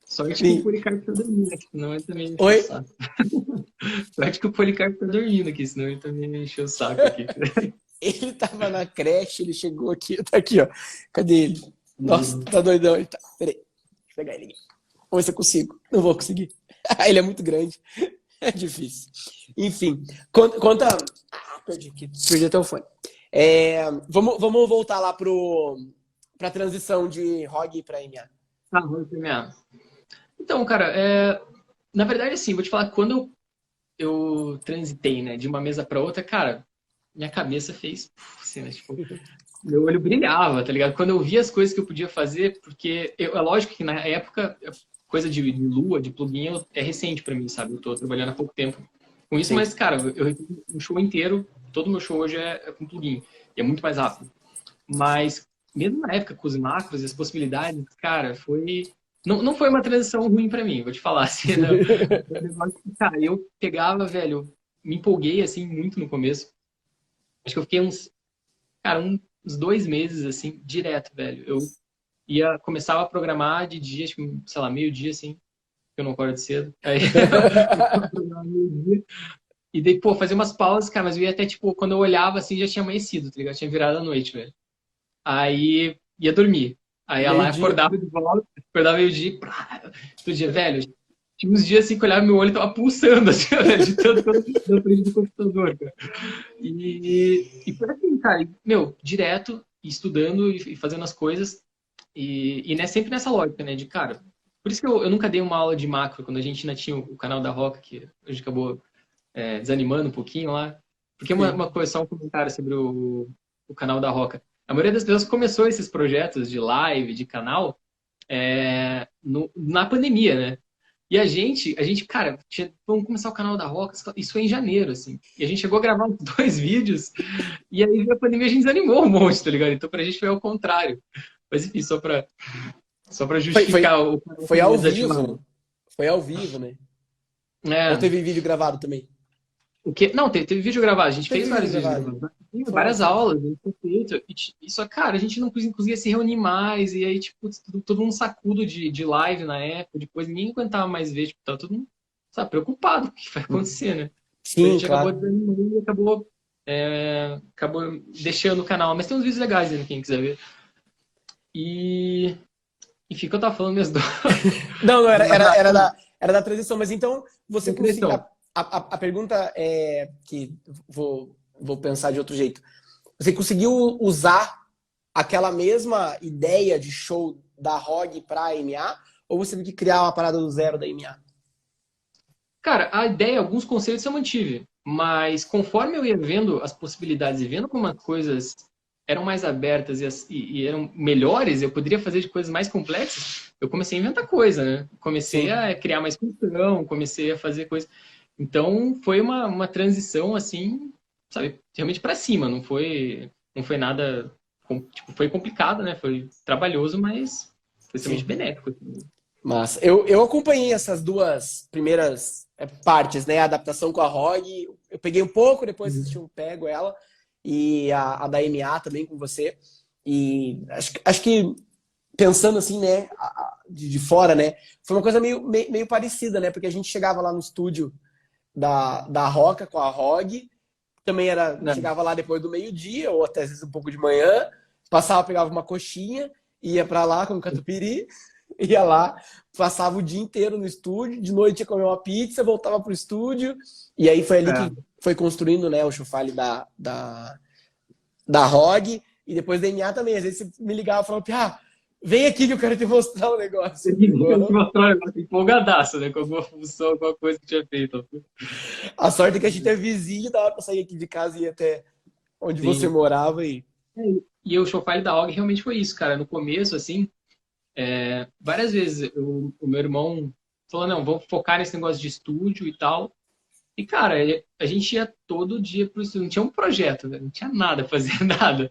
Sorte que o Vem. Policarpo tá dormindo aqui, senão ele também encheu o Oi? saco. Sorte que o Policarpo tá dormindo aqui, senão ele também encheu o saco aqui. Ele tava na creche, ele chegou aqui, tá aqui, ó. Cadê ele? Nossa, tá doidão. Ele tá. Peraí. Deixa eu pegar ele aqui. Vamos ver se eu consigo. Não vou conseguir. Ele é muito grande. É difícil. Enfim, conta. Perdi aqui. Perdi até o fone. Vamos voltar lá pra transição de ROG para MA. Vamos terminar. Então, cara, na verdade, assim, vou te falar, quando eu transitei, né, de uma mesa para outra, cara, minha cabeça fez, assim, né, tipo, meu olho brilhava, tá ligado? Quando eu via as coisas que eu podia fazer, porque é lógico que na época, coisa de Lua, de plugin, é recente para mim, sabe? Eu tô trabalhando há pouco tempo com isso, Sim. mas, cara, eu um show inteiro, todo o meu show hoje é com plugin, e é muito mais rápido. Mas, mesmo na época, com os macros e as possibilidades, cara, não foi uma transição ruim para mim, vou te falar, assim, não. Cara, eu pegava, velho, me empolguei, assim, muito no começo. Acho que eu fiquei uns 2 meses, assim, direto, velho. Começava a programar de dia, acho que, sei lá, meio-dia, assim, que eu não acordo cedo. Aí, eu programava meio-dia. E daí, pô, fazia umas pausas, cara, mas eu ia até, tipo, quando eu olhava, assim, já tinha amanhecido, tá ligado? Tinha virado a noite, velho. Aí ia dormir. Aí ia lá, Meio-dia. acordava de volta, acordava meio-dia, todo dia, velho. Tinha uns dias assim que eu olhava meu olho e tava pulsando, assim, velho, de tanto que eu na frente do computador, cara. E foi assim, cara, meu, direto, estudando e fazendo as coisas. E né, sempre nessa lógica, né, de cara. Por isso que eu nunca dei uma aula de macro, quando a gente ainda tinha o canal da Roca, que hoje acabou desanimando um pouquinho lá. Porque uma Sim. coisa, só um comentário sobre o canal da Roca. A maioria das pessoas começou esses projetos de live, de canal, na pandemia, né? E cara, vamos começar o canal da Roca, isso foi em janeiro, assim. E a gente chegou a gravar uns 2 vídeos, e aí veio a pandemia a gente desanimou um monte, tá ligado? Então pra gente foi ao contrário. Mas enfim, só pra Foi, foi, justificar o canal foi ao desativado. vivo. Foi ao vivo, né? Ou É, teve vídeo gravado também? o quê? Não, teve vídeo gravado, a gente Teve fez vídeo vários vídeos gravado. gravados, né? Tem Foi, várias foi. aulas, a gente tem feito, e só, cara, a gente não conseguia se reunir mais, e aí, tipo, todo um sacudo de live na época, depois ninguém aguentava mais ver, tipo, tava todo mundo, sabe, preocupado com o que vai acontecer, né? Então a Sim, gente acabou claro. desanimando e acabou deixando o canal, mas tem uns vídeos legais ainda, quem quiser ver. E, enfim, o que eu tava falando mesmo Não, não, era, do era, era natação, da, era da transição, mas então você conseguiu. nutrição. A pergunta é que vou pensar de outro jeito. Você conseguiu usar aquela mesma ideia de show da ROG para a MA? Ou você teve que criar uma parada do zero da MA? Cara, a ideia, alguns conceitos eu mantive, mas conforme eu ia vendo as possibilidades e vendo como as coisas eram mais abertas e eram melhores, eu poderia fazer de coisas mais complexas, eu comecei a inventar coisa, né? Comecei Sim, a criar mais função, comecei a fazer coisas. Então, foi uma transição, assim, sabe, realmente para cima, não foi nada, tipo, foi complicado, né? Foi trabalhoso, mas foi extremamente sim. benéfico, assim. Mas eu acompanhei essas duas primeiras partes, né? A adaptação com a ROG. Eu peguei um pouco, depois assisti Uhum. um pego ela. E a da MA também com você. E acho que pensando assim, né? De fora, né? Foi uma coisa meio parecida, né? Porque a gente chegava lá no estúdio da Roca com a ROG. Também Não, chegava lá depois do meio-dia, ou até às vezes um pouco de manhã. Passava, pegava uma coxinha, ia pra lá com o catupiry. Ia lá, passava o dia inteiro no estúdio, de noite ia comer uma pizza, voltava pro estúdio, e aí foi ali que é. foi construindo, né, o Chufale da ROG, e depois da NA também. Às vezes você me ligava e falava, vem aqui que eu quero te mostrar um negócio. Eu te mostrar um negócio empolgadaço, né? Com alguma função, alguma coisa que tinha feito. A sorte é que a gente é vizinho, dava pra sair aqui de casa e ir até onde você Sim. morava e. E o Showfile da OG realmente foi isso, cara. No começo, assim, várias vezes o meu irmão falou, não, vamos focar nesse negócio de estúdio e tal. E, cara, a gente ia todo dia pro estúdio. Não tinha um projeto, né? Não tinha nada, fazia nada.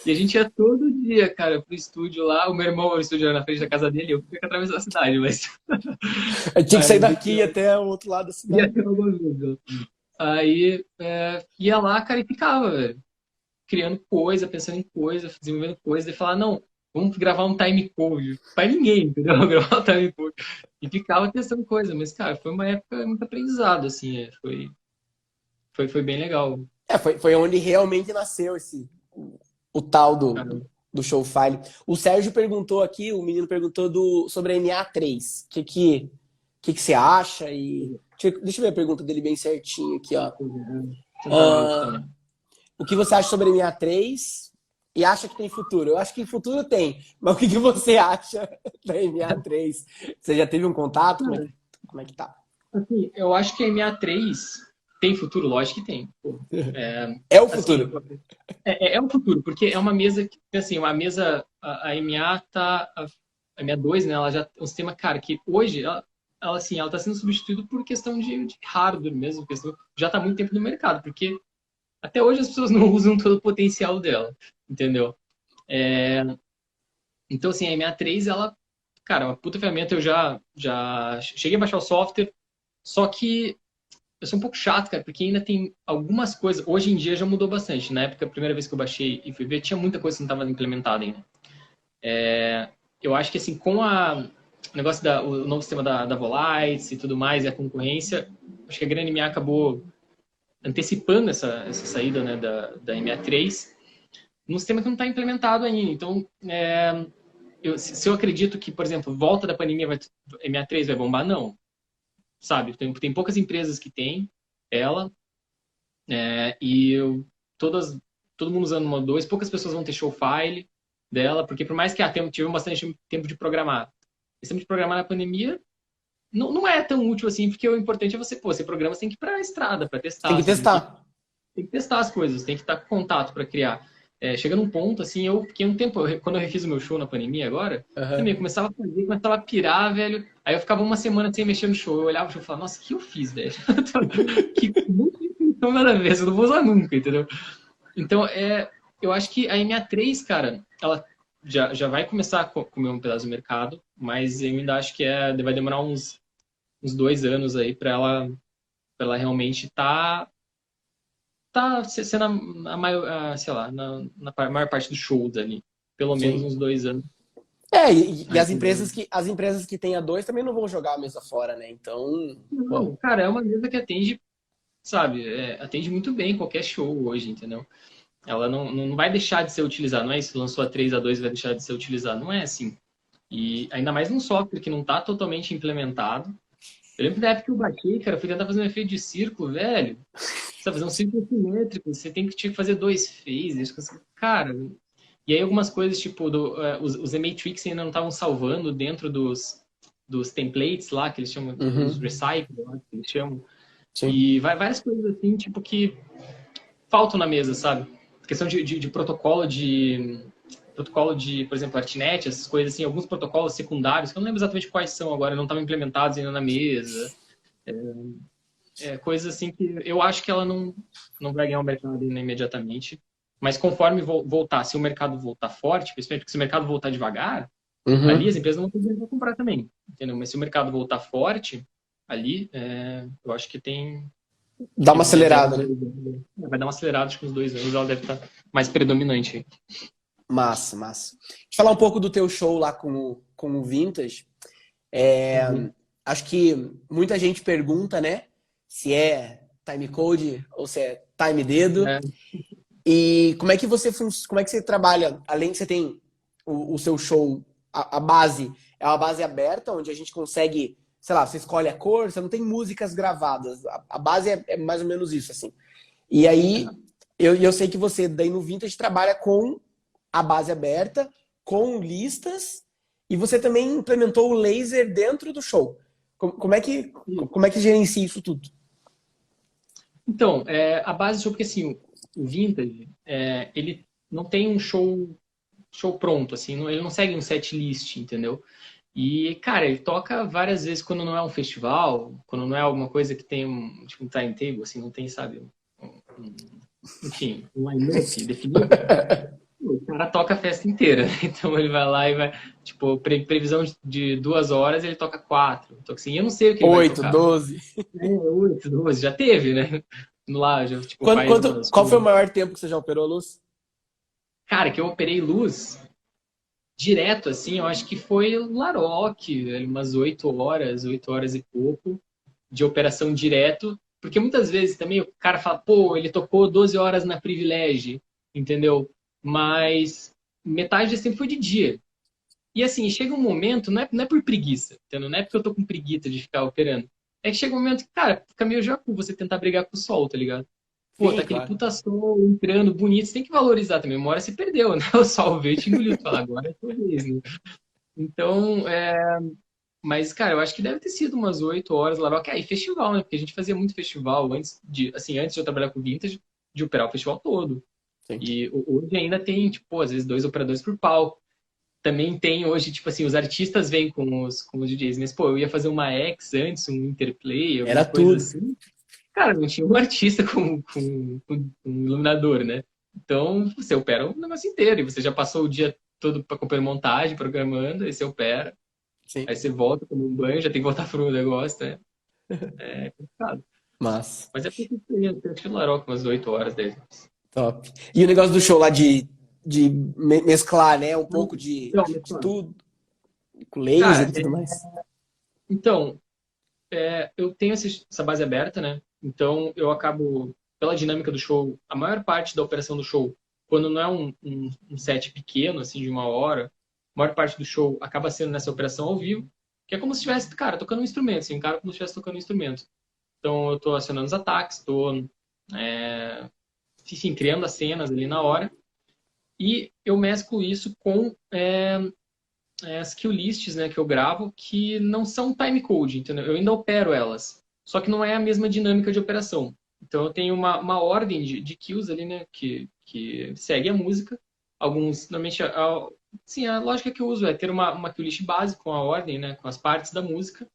E a gente ia todo dia, cara, pro estúdio lá. O meu irmão, o estúdio era na frente da casa dele, eu tinha que atravessar a cidade, mas... A gente tinha que Cara, sair daqui até o outro lado da ia cidade. ter algumas vezes. Aí ia lá, cara, e ficava, velho. Criando coisa, pensando em coisa, desenvolvendo coisa, e falar, não, vamos gravar um time code. Para ninguém, entendeu? Gravar um time code. E ficava testando coisa, mas, cara, foi uma época muito aprendizado, assim, foi bem legal. Foi onde realmente nasceu o tal Cara. do show file. O Sérgio perguntou aqui, o menino perguntou sobre a MA3. O que você acha? Deixa eu ver a pergunta dele bem certinho aqui, ó. Tentar ver aqui Ah, também. o que você acha sobre a MA3 e acha que tem futuro? Eu acho que futuro tem, mas o que você acha da MA3? Você já teve um contato? Cara, Como é que tá? assim, eu acho que a MA3 tem futuro, lógico que tem. Pô, É o assim, futuro. é um futuro, porque é uma mesa que, assim, uma mesa, a MA tá, a MA2, né, ela já é um sistema, cara, que hoje, assim, ela tá sendo substituída por questão de hardware mesmo, questão, já tá há muito tempo no mercado, porque até hoje as pessoas não usam todo o potencial dela, entendeu? Então, assim, a MA3, ela, cara, é uma puta ferramenta, eu já cheguei a baixar o software, só que eu sou um pouco chato, cara, porque ainda tem algumas coisas. Hoje em dia já mudou bastante. Na época, a primeira vez que eu baixei e fui ver, tinha muita coisa que não estava implementada ainda. Eu acho que, assim, com o negócio o novo sistema da Volites e tudo mais, e a concorrência, acho que a Grande MA acabou antecipando essa saída, né, da MA3 num sistema que não está implementado ainda. Então, se eu acredito que, por exemplo, volta da pandemia, MA3 vai bombar, não. Sabe? Tem poucas empresas que têm ela, e todo mundo usando o Modo 2, poucas pessoas vão ter show file dela, porque por mais que tivemos bastante tempo de programar, esse tempo de programar na pandemia não é tão útil assim, porque o importante é você programa, você tem que ir para a estrada para Tem testar, que você testar. tem que testar as coisas, tem que estar com contato para criar. Chega num ponto, assim, eu fiquei um tempo, quando eu refiz o meu show na pandemia agora, também eu Aham. começava a fazer, começava a pirar, velho. Aí eu ficava uma semana sem mexer no show. Eu olhava o show e falava, nossa, o que eu fiz, velho? Que não nada a ver, eu não vou usar nunca, entendeu? Então, eu acho que a MA3, cara, ela já vai começar a comer um pedaço do mercado, mas eu ainda acho que vai demorar uns 2 anos aí para ela realmente tá sendo a maior, sei lá, na maior parte dos shows ali. Pelo menos Sim. uns 2 anos. E Aí, as empresas que têm a dois também não vão jogar a mesa fora, né? Então, não, bom. cara, é uma mesa que atende, sabe, atende muito bem qualquer show hoje, entendeu? Ela não vai deixar de ser utilizada, não é isso, lançou a 3 a 2 vai deixar de ser utilizada, não é assim. E ainda mais num software que não está totalmente implementado. Eu lembro da época que eu baixei, cara, eu fui tentar fazer um efeito de círculo, velho. Você vai fazer um círculo simétrico, você tem que tinha que fazer 2 phases. Cara, e aí algumas coisas, tipo, os Ematrix ainda não estavam salvando dentro dos templates lá, que eles chamam, os Uhum. recycle, lá, que eles chamam. Sim. E várias coisas assim, tipo, que faltam na mesa, sabe? Questão de protocolo de, por exemplo, Artnet, essas coisas assim, alguns protocolos secundários, que eu não lembro exatamente quais são agora, não estavam implementados ainda na mesa. Coisas assim que eu acho que ela não vai ganhar o mercado ainda imediatamente. Mas conforme voltar, se o mercado voltar forte, principalmente porque se o mercado voltar devagar, ali as Uhum. empresas não vão ter dinheiro para comprar também, entendeu? Mas se o mercado voltar forte, ali, eu acho que Dá uma dentro de acelerada, uns né? 2 anos, vai dar uma acelerada, acho que uns 2 anos ela deve estar mais predominante. Massa, massa. Deixa eu falar um pouco do teu show lá com o Vintage. É, Uhum. acho que muita gente pergunta, né? Se é time code ou se é time dedo. É, E como é que você trabalha? Além que você tem o seu show, a base é uma base aberta, onde a gente consegue, sei lá, você escolhe a cor, você não tem músicas gravadas. A base é mais ou menos isso, assim. E aí, eu sei que você, daí no Vintage, trabalha com a base aberta, com listas, e você também implementou o laser dentro do show. Como é que gerencia isso tudo? Então, a base do show, porque assim, o Vintage, ele não tem um show pronto, assim, ele não segue um set list, entendeu? E, cara, ele toca várias vezes quando não é um festival, quando não é alguma coisa que tem tipo, um timetable, assim, não tem, sabe, enfim, um line-up definido. O cara toca a festa inteira. Então ele vai lá e vai, tipo, previsão de 2 horas, ele toca 4. Então, assim, eu não sei o que ele vai 8, tocar. 12. 8, 12, já teve, né? Lá, já, tipo, Quanto, faz quanto, umas. qual foi o maior tempo que você já operou, Luz? Cara, que eu operei luz direto, assim, eu acho que foi Laroque, velho, umas 8 horas, 8 horas e pouco de operação direto. Porque muitas vezes também o cara fala, pô, ele tocou 12 horas na Privilege, entendeu? Mas metade desse tempo foi de dia. E assim, chega um momento, não é por preguiça, entendeu? Não é porque eu tô com preguiça de ficar operando. É que chega um momento que, cara, fica meio jacu você tentar brigar com o sol, tá ligado? Pô, tá Sim, aquele claro. puta sol entrando bonito, você tem que valorizar também. Uma hora você perdeu, né? O sol veio e te engoliu. Tu fala, agora é tua vez, né? Então, mas, cara, eu acho que deve ter sido umas 8 horas lá. Ok, aí festival, né? Porque a gente fazia muito festival antes de eu trabalhar com Vintage, de operar o festival todo. Sim. E hoje ainda tem, tipo, às vezes 2 operadores por palco. Também tem hoje, tipo assim, os artistas vêm com os DJs, mas, pô, eu ia fazer uma X antes, um interplay, Era alguma coisa tudo. assim. Cara, não tinha um artista com um iluminador, né? Então, você opera o negócio inteiro, e você já passou o dia todo para acompanhar montagem, programando, aí você opera, Sim. aí você volta, toma um banho, já tem que voltar pro negócio, né? É complicado. Mas, Mas é porque eu acho que Laroca umas 8 horas, 10 horas. top. E o negócio do show lá de mesclar, né? Um pouco de, Então, de tudo, com laser cara, e tudo mais. então, eu tenho essa base aberta, né? Então eu acabo. pela dinâmica do show, a maior parte da operação do show, quando não é um set pequeno, assim, de 1 hora, a maior parte do show acaba sendo nessa operação ao vivo, que é como se estivesse, cara, tocando um instrumento, assim, um cara como se estivesse tocando um instrumento. Então, eu tô acionando os ataques, enfim, criando as cenas ali na hora, e eu mesclo isso com as kill lists, né, que eu gravo, que não são timecode, entendeu? Eu ainda opero elas, só que não é a mesma dinâmica de operação. Então eu tenho uma ordem de kills ali, né, que segue a música. Alguns, normalmente, sim, a lógica que eu uso é ter uma kill list base com a ordem, né, com as partes da música.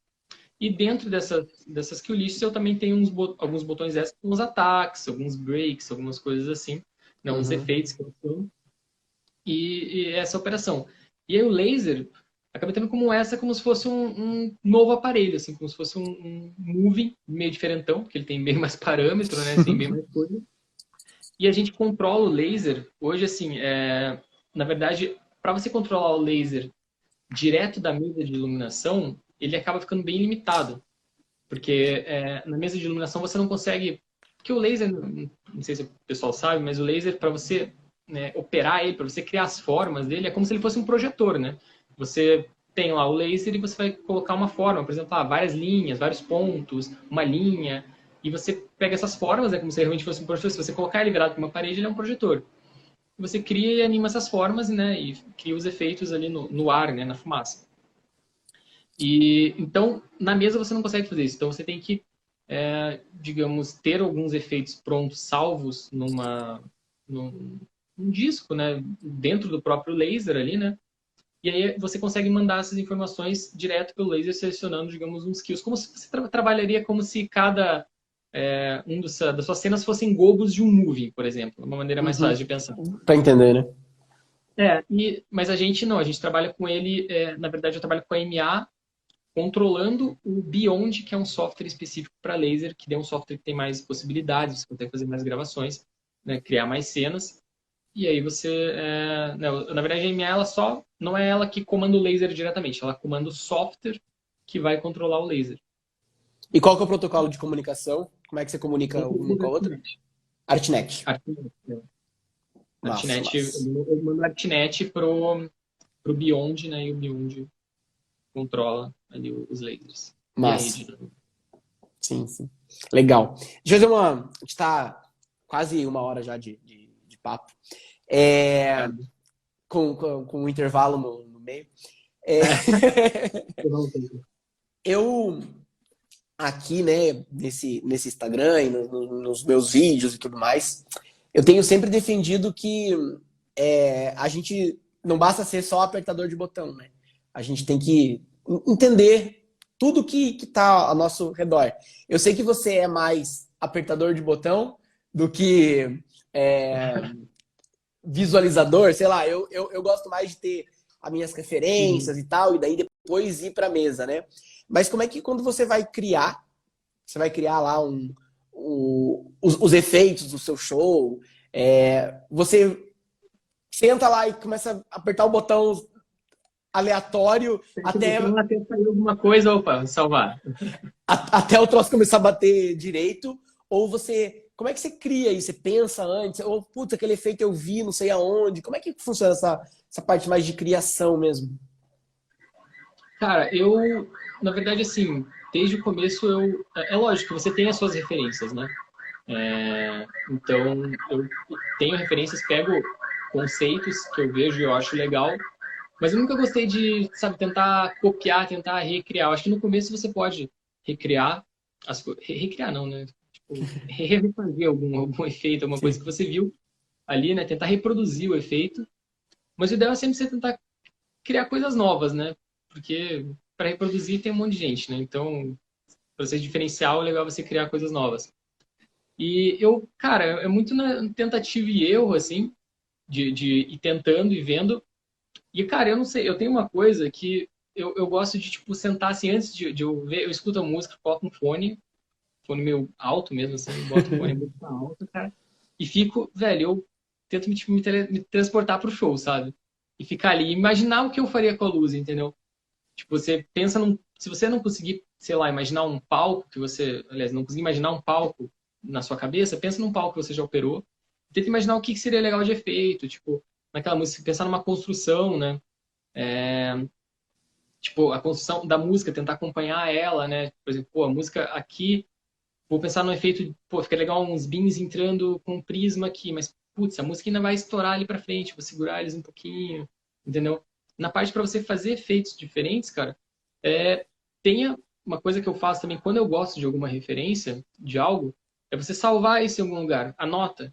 E dentro dessas kill lists eu também tenho alguns botões extras, alguns ataques, alguns breaks, algumas coisas assim, né, uns efeitos que eu tenho. E essa operação. E aí o laser acaba tendo como se fosse um novo aparelho, assim, como se fosse um moving meio diferentão, porque ele tem bem mais parâmetro, né? Tem bem mais coisa. E a gente controla o laser, hoje, assim, na verdade, para você controlar o laser direto da mesa de iluminação, ele acaba ficando bem limitado. Porque na mesa de iluminação você não consegue... Porque o laser, não sei se o pessoal sabe, mas o laser, para você, né, operar ele, para você criar as formas dele, é como se ele fosse um projetor, né? Você tem lá o laser e você vai colocar uma forma, por exemplo, várias linhas, vários pontos, uma linha, e você pega essas formas, é como se realmente fosse um projetor. Se você colocar ele virado para uma parede, ele é um projetor. Você cria e anima essas formas, né, e cria os efeitos ali no ar, né, na fumaça. E então, na mesa você não consegue fazer isso. Então você tem que, digamos, ter alguns efeitos prontos, salvos num disco, né, dentro do próprio laser ali, né? E aí você consegue mandar essas informações direto pelo laser, selecionando, digamos, uns kills. Como se você trabalharia como se cada das suas cenas fossem gobos de um movie, por exemplo. Uma maneira mais fácil de pensar. Pra entender, né? Mas a gente não, a gente trabalha com ele, na verdade eu trabalho com a MA, controlando o Beyond, que é um software específico para laser, que é um software que tem mais possibilidades, você consegue fazer mais gravações, né, criar mais cenas. E aí você... na verdade, a MA, ela só... Não é ela que comanda o laser diretamente, ela comanda o software que vai controlar o laser. E qual que é o protocolo de comunicação? Como é que você comunica uma com a outra? Artnet. Artnet. Eu mando Artnet pro Beyond, né? E o Beyond controla ali os lasers. Massa. Sim, sim. Legal. Deixa eu fazer A gente tá quase 1 hora já de papo. Com um intervalo no meio. Eu, aqui, né, nesse Instagram e nos meus vídeos e tudo mais, eu tenho sempre defendido que a gente não basta ser só apertador de botão, né? A gente tem que entender tudo que tá ao nosso redor. Eu sei que você é mais apertador de botão do que visualizador, sei lá, eu gosto mais de ter as minhas referências e tal, e daí depois ir para a mesa, né? Mas como é que quando você vai criar lá os efeitos do seu show, você senta lá e começa a apertar o botão aleatório até sair alguma coisa, opa, salvar. Até o troço começar a bater direito, ou você... Como é que você cria isso? Você pensa antes? Ou, putz, aquele efeito eu vi, não sei aonde. Como é que funciona essa parte mais de criação mesmo? Cara, na verdade, assim, desde o começo é lógico que você tem as suas referências, né? Então, eu tenho referências, pego conceitos que eu vejo e eu acho legal, mas eu nunca gostei de, sabe, tentar copiar, tentar recriar. Eu acho que no começo você pode recriar, recriar não, né? Tipo, refazer algum efeito, alguma coisa que você viu ali, né? Tentar reproduzir o efeito, mas o ideal é sempre você tentar criar coisas novas, né? Porque para reproduzir tem um monte de gente, né? Então, para você diferenciar, o legal é você criar coisas novas. E cara, é muito na tentativa e erro, assim, de ir tentando e vendo. E, cara, eu não sei, eu tenho uma coisa que eu gosto de, tipo, sentar assim, antes de eu ver, eu escuto a música, coloco um fone meio alto mesmo, assim, boto o fone muito alto, cara, e fico, velho, eu tento me transportar pro show, sabe? E ficar ali, imaginar o que eu faria com a luz, entendeu? Tipo, você pensa se você não conseguir, sei lá, imaginar um palco aliás, não conseguir imaginar um palco na sua cabeça, pensa num palco que você já operou, tenta imaginar o que seria legal de efeito, tipo, naquela música, pensar numa construção, né? Tipo, a construção da música, tentar acompanhar ela, né? Por exemplo, pô, a música aqui, vou pensar no efeito, pô, fica legal uns beams entrando com um prisma aqui, mas, putz, a música ainda vai estourar ali pra frente, vou segurar eles um pouquinho, entendeu? Na parte para você fazer efeitos diferentes, cara, tenha uma coisa que eu faço também quando eu gosto de alguma referência, de algo, é você salvar isso em algum lugar, anota.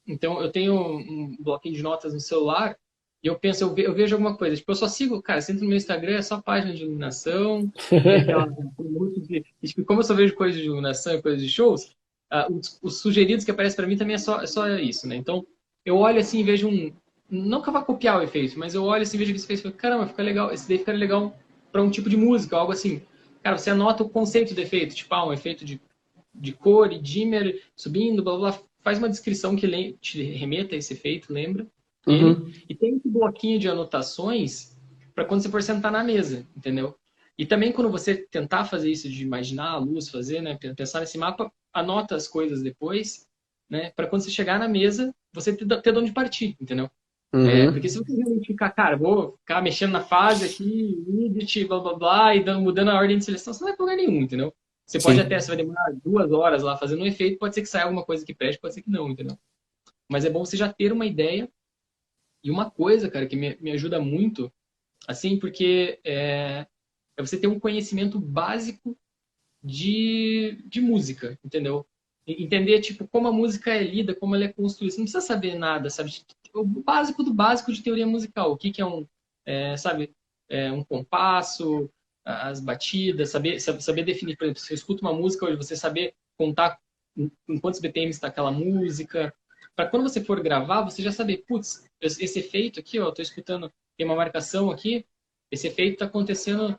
Então, eu tenho um bloquinho de notas no celular e eu penso, eu vejo alguma coisa. Tipo, eu só sigo, cara, você entra no meu Instagram, é só página de iluminação, tem aquela... Tipo, como eu só vejo coisas de iluminação e coisas de shows, os sugeridos que aparecem para mim também é só isso, né? Então, eu olho assim e vejo um... Não que eu vá copiar o efeito, mas eu olho assim e vejo que esse efeito e falo, caramba, fica legal, esse daí fica legal para um tipo de música, algo assim. Cara, você anota o conceito do efeito, tipo, um efeito de cor e dimmer subindo, blá, blá, faz uma descrição que te remeta a esse efeito, lembra ele, Uhum. e tem esse bloquinho de anotações para quando você for sentar na mesa, entendeu? E também quando você tentar fazer isso de imaginar a luz, fazer, né, pensar nesse mapa, anota as coisas depois, né, para quando você chegar na mesa, você ter de onde partir, entendeu? Porque Uhum. se você realmente ficar, cara, vou ficar mexendo na fase aqui, edit, blá blá blá, e mudando a ordem de seleção, você não vai pra lugar nenhum, entendeu? Você pode até, Sim. você vai demorar 2 horas lá fazendo um efeito, pode ser que saia alguma coisa que preste, pode ser que não, entendeu? Mas é bom você já ter uma ideia. E uma coisa, cara, que me ajuda muito, assim, porque é você ter um conhecimento básico de música, entendeu? Entender, tipo, como a música é lida, como ela é construída. Você não precisa saber nada, sabe? O básico do básico de teoria musical. O que que é sabe, um compasso, as batidas, saber definir, por exemplo, se você escuta uma música hoje, você saber contar em quantos BPM está aquela música, para quando você for gravar, você já saber, putz, esse efeito aqui, ó, eu tô escutando, tem uma marcação aqui, esse efeito está acontecendo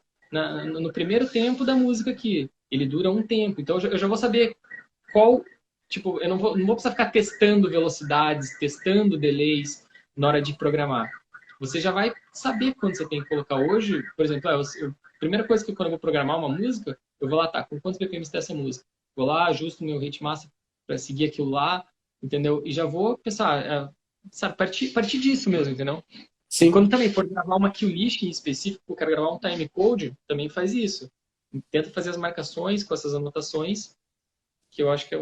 no primeiro tempo da música aqui. Ele dura um tempo. Então eu já vou saber qual. Tipo, eu não vou precisar ficar testando velocidades, testando delays na hora de programar. Você já vai saber quando você tem que colocar hoje. Por exemplo, a primeira coisa que quando eu vou programar uma música, eu vou lá, tá, com quantos BPM está essa música? Vou lá, ajusto o meu rate master para seguir aquilo lá, entendeu? E já vou pensar, sabe, partir disso mesmo, entendeu? E quando Sim. também for gravar uma kill list em específico, eu quero gravar um time code, também faz isso. Tenta fazer as marcações com essas anotações, que eu acho que é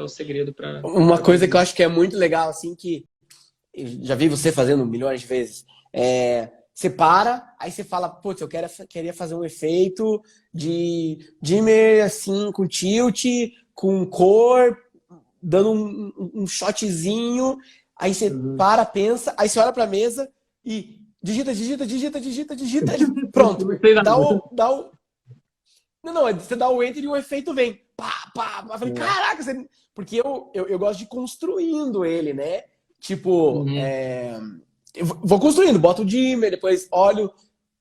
o segredo para Uma fazer coisa que eu isso. acho que é muito legal, assim, que eu já vi você fazendo milhões de vezes, você para, aí você fala, putz, queria fazer um efeito de dimmer, assim, com tilt, com cor, dando um shotzinho, aí você Uhum. para, pensa, aí você olha pra mesa e digita, digita, digita, digita, digita, ele, pronto, Não sei dá nada. o... Não, você dá o enter e o efeito vem. Pá, pá, pá. Eu falei, caraca, porque eu gosto de ir construindo ele, né? Tipo, Uhum. eu vou construindo, boto o dimmer, depois olho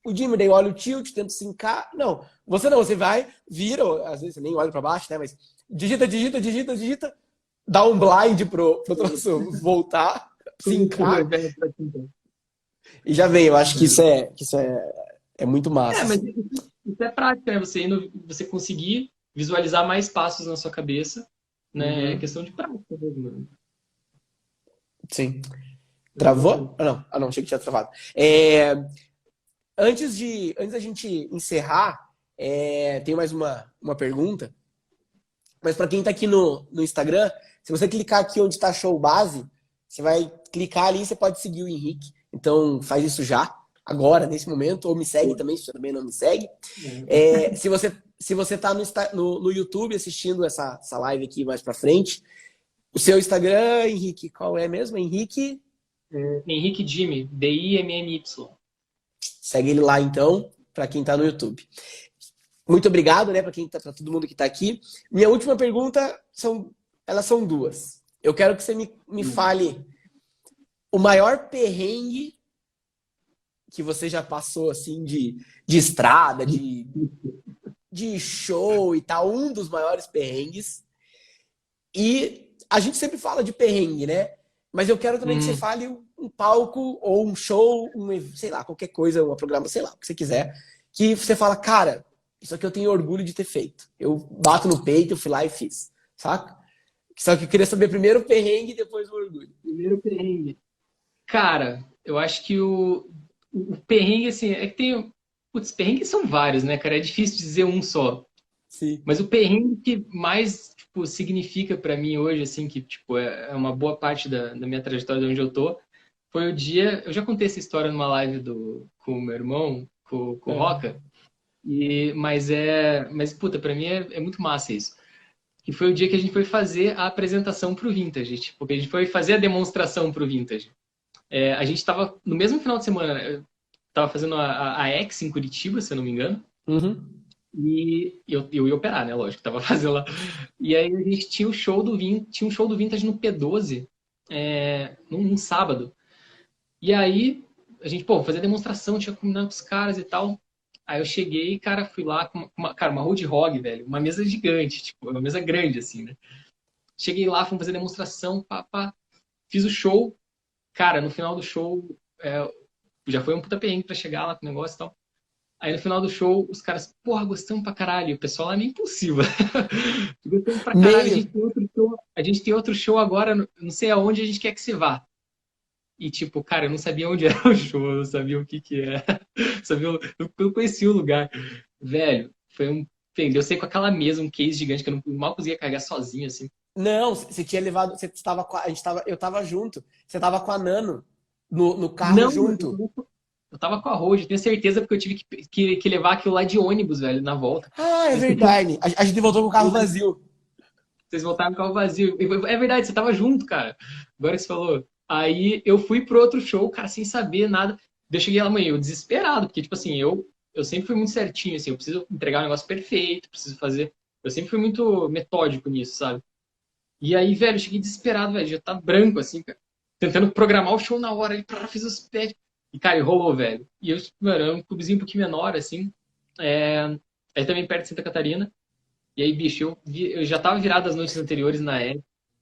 o dimmer, daí olho o tilt, tento sincar. Não, você vai, vira, às vezes você nem olha pra baixo, né? Mas digita, digita, digita, digita, dá um blind pro troço voltar, Tudo que eu sincar, venho pra ti, então. e já vem. Eu acho que isso é muito massa, Mas assim. isso é prática, né? Você conseguir visualizar mais passos na sua cabeça, né? É Uhum. questão de prática mesmo, né? Sim. Travou? Exatamente. Ah, não, achei que tinha travado. Antes da gente encerrar, tem mais uma pergunta. Mas para quem está aqui no Instagram, se você clicar aqui onde está show base, você vai clicar ali e você pode seguir o Henrique. Então faz isso já, agora, nesse momento, ou me segue também, se você também não me segue. Se você está no YouTube assistindo essa live aqui mais para frente, o seu Instagram, Henrique, qual é mesmo? Henrique, Henrique Jimmy, DIMMY. segue ele lá então, para quem está no YouTube. Muito obrigado, né, para todo mundo que está aqui. Minha última pergunta elas são duas. Eu quero que você me fale o maior perrengue que você já passou, assim, de estrada, de show e tal, um dos maiores perrengues. E a gente sempre fala de perrengue, né? Mas eu quero também que você Hum. fale um palco ou um show, sei lá, qualquer coisa, uma programa, sei lá, o que você quiser, que você fala, cara, isso aqui eu tenho orgulho de ter feito. Eu bato no peito, eu fui lá e fiz, saca? Só que eu queria saber primeiro o perrengue e depois o orgulho. Primeiro perrengue. Cara, eu acho que o perrengue, assim, é que tem. Putz, perrengues são vários, né, cara? É difícil dizer um só. Sim. Mas o perrengue que mais, tipo, significa pra mim hoje, assim, que, tipo, é uma boa parte da minha trajetória de onde eu tô, foi o dia. Eu já contei essa história numa live com o meu irmão, com o Aham. Roca, mas, puta, pra mim é muito massa isso. Que foi o dia que a gente foi fazer a apresentação pro Vintage, tipo, que a gente foi fazer a demonstração pro Vintage. A gente tava, no mesmo final de semana, né, eu tava fazendo a X em Curitiba, se eu não me engano, Uhum. e eu ia operar, né? Lógico, tava fazendo lá. E aí a gente tinha um show do Vintage no P12, num sábado. E aí a gente, pô, fazer demonstração, tinha combinado com os caras e tal. Aí eu cheguei, cara, fui lá com cara, uma road hog, velho, uma mesa gigante, tipo, uma mesa grande, assim, né? Cheguei lá, fomos fazer demonstração, pá, pá, fiz o show. Cara, no final do show, já foi um puta perrengue pra chegar lá com o negócio e tal. Aí no final do show, os caras, porra, gostamos pra caralho. E o pessoal lá é meio impulsivo. Gostamos pra caralho, Meio. a gente tem outro show agora, não sei aonde a gente quer que você vá. E tipo, cara, eu não sabia onde era o show, eu não sabia o que que era. Sabia, eu não conhecia o lugar. Velho, foi um. Eu sei com aquela mesa, um case gigante que eu não, mal conseguia carregar sozinho, assim. Não, você tinha levado. Você estava com a gente tava, eu tava junto. Você tava com a Nano no carro Não, junto. eu tava com a Road, tenho certeza, porque eu tive que levar aquilo lá de ônibus, velho, na volta. Ah, é verdade. A gente voltou com o carro vazio. Vocês voltaram com o carro vazio. É verdade, você tava junto, cara. Agora que você falou. Aí eu fui pro outro show, cara, sem saber nada. Daí eu cheguei lá amanhã, eu desesperado, porque, tipo assim, eu sempre fui muito certinho, assim, eu preciso entregar um negócio perfeito, preciso fazer. Eu sempre fui muito metódico nisso, sabe? E aí, velho, eu cheguei desesperado, velho, já tá branco, assim, cara. Tentando programar o show na hora, ele fiz os pés. E, cara, e rolou, velho. E eu, mano, é um clubezinho um pouquinho menor, assim. É também perto de Santa Catarina. E aí, bicho, eu já tava virado as noites anteriores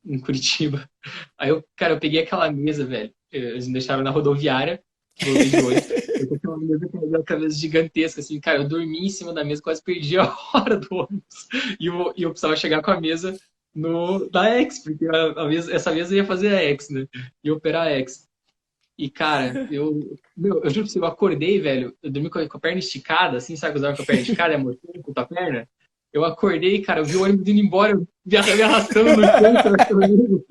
em Curitiba. Aí eu, cara, eu peguei aquela mesa, velho. Eles me deixaram na rodoviária, que voltei de ônibus. Eu com aquela mesa com uma cabeça gigantesca, assim, cara, eu dormi em cima da mesa, quase perdi a hora do ônibus. E eu precisava chegar com a mesa da X, porque essa mesa ia fazer a X, né? Ia operar a X. E, cara, eu juro pra você, eu acordei, velho, eu dormi com a perna esticada, assim, sabe, usava com a perna esticada, amortando com a perna. Eu acordei, cara, eu vi o ônibus indo embora, eu me arrastando no chão, cara, chorando.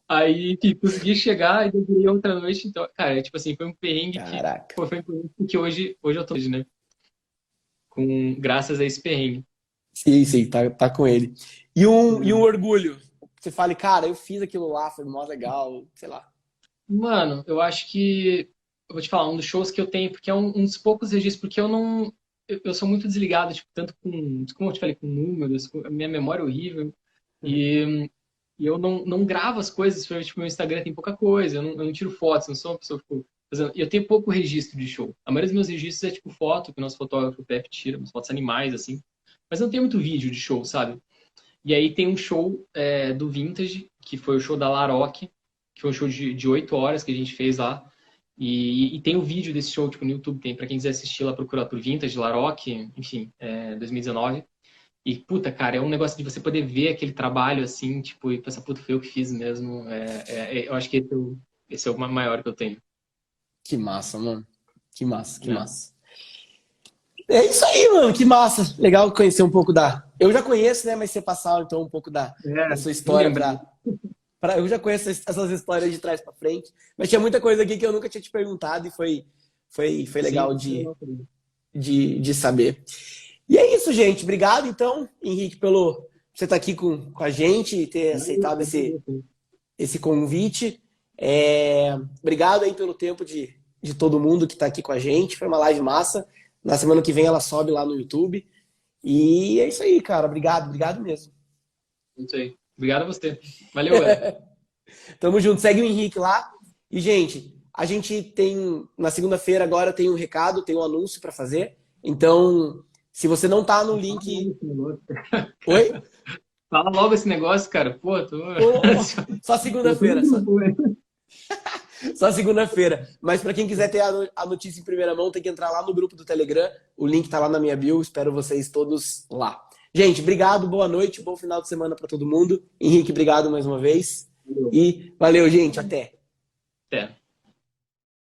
Aí, enfim, consegui chegar e dormi outra noite. Então, cara, tipo assim, foi um perrengue que, Caraca. pô, foi um perrengue que hoje eu tô, né? Graças a esse perrengue. Sim, sim, tá com ele. E um orgulho. Você fale, cara, eu fiz aquilo lá, foi mó legal, sei lá. Mano, eu acho que. Eu vou te falar, um dos shows que eu tenho, porque é um dos poucos registros, porque eu não. Eu sou muito desligado, tipo, tanto com. Como eu te falei, com números, a minha memória é horrível. Uhum. E eu não gravo as coisas, tipo, meu Instagram tem pouca coisa, eu não tiro fotos, não sou uma pessoa, tipo, eu tenho pouco registro de show. A maioria dos meus registros é, tipo, foto, que o nosso fotógrafo, o Pepe, tira, umas fotos animais, assim. Mas eu não tenho muito vídeo de show, sabe? E aí tem um show do Vintage, que foi o show da Laroque, que foi um show de 8 horas que a gente fez lá. E tem o vídeo desse show, tipo, no YouTube, tem, pra quem quiser assistir lá, procurar por Vintage, Laroque, enfim, 2019. E, puta, cara, é um negócio de você poder ver aquele trabalho, assim, tipo, e pensar, puta, foi eu que fiz mesmo. Eu acho que esse é o maior que eu tenho. Que massa, mano. Que massa, que massa. É isso aí, mano. Que massa. Legal conhecer um pouco da. Eu já conheço, né? Mas você passar então um pouco da sua história Relembro. pra. Eu já conheço essas histórias de trás pra frente. Mas tinha muita coisa aqui que eu nunca tinha te perguntado e foi legal Sim, de saber. E é isso, gente. Obrigado, então, Henrique, pelo você estar aqui com a gente e ter aceitado esse convite. Obrigado aí pelo tempo de todo mundo que está aqui com a gente. Foi uma live massa. Na semana que vem ela sobe lá no YouTube. E é isso aí, cara. Obrigado, obrigado mesmo. Isso aí. Obrigado a você. Valeu, velho. Tamo junto. Segue o Henrique lá. E, gente, a gente tem. Na segunda-feira agora tem um recado, tem um anúncio para fazer. Então, se você não tá no link. Oi? Fala logo esse negócio, cara. Pô, tô. Só Eu tô no segunda-feira. grupo, velho. Só segunda-feira. Mas para quem quiser ter a notícia em primeira mão, tem que entrar lá no grupo do Telegram. O link tá lá na minha bio. Espero vocês todos lá. Gente, obrigado, boa noite, bom final de semana para todo mundo. Henrique, obrigado mais uma vez. E valeu, gente, até. Até.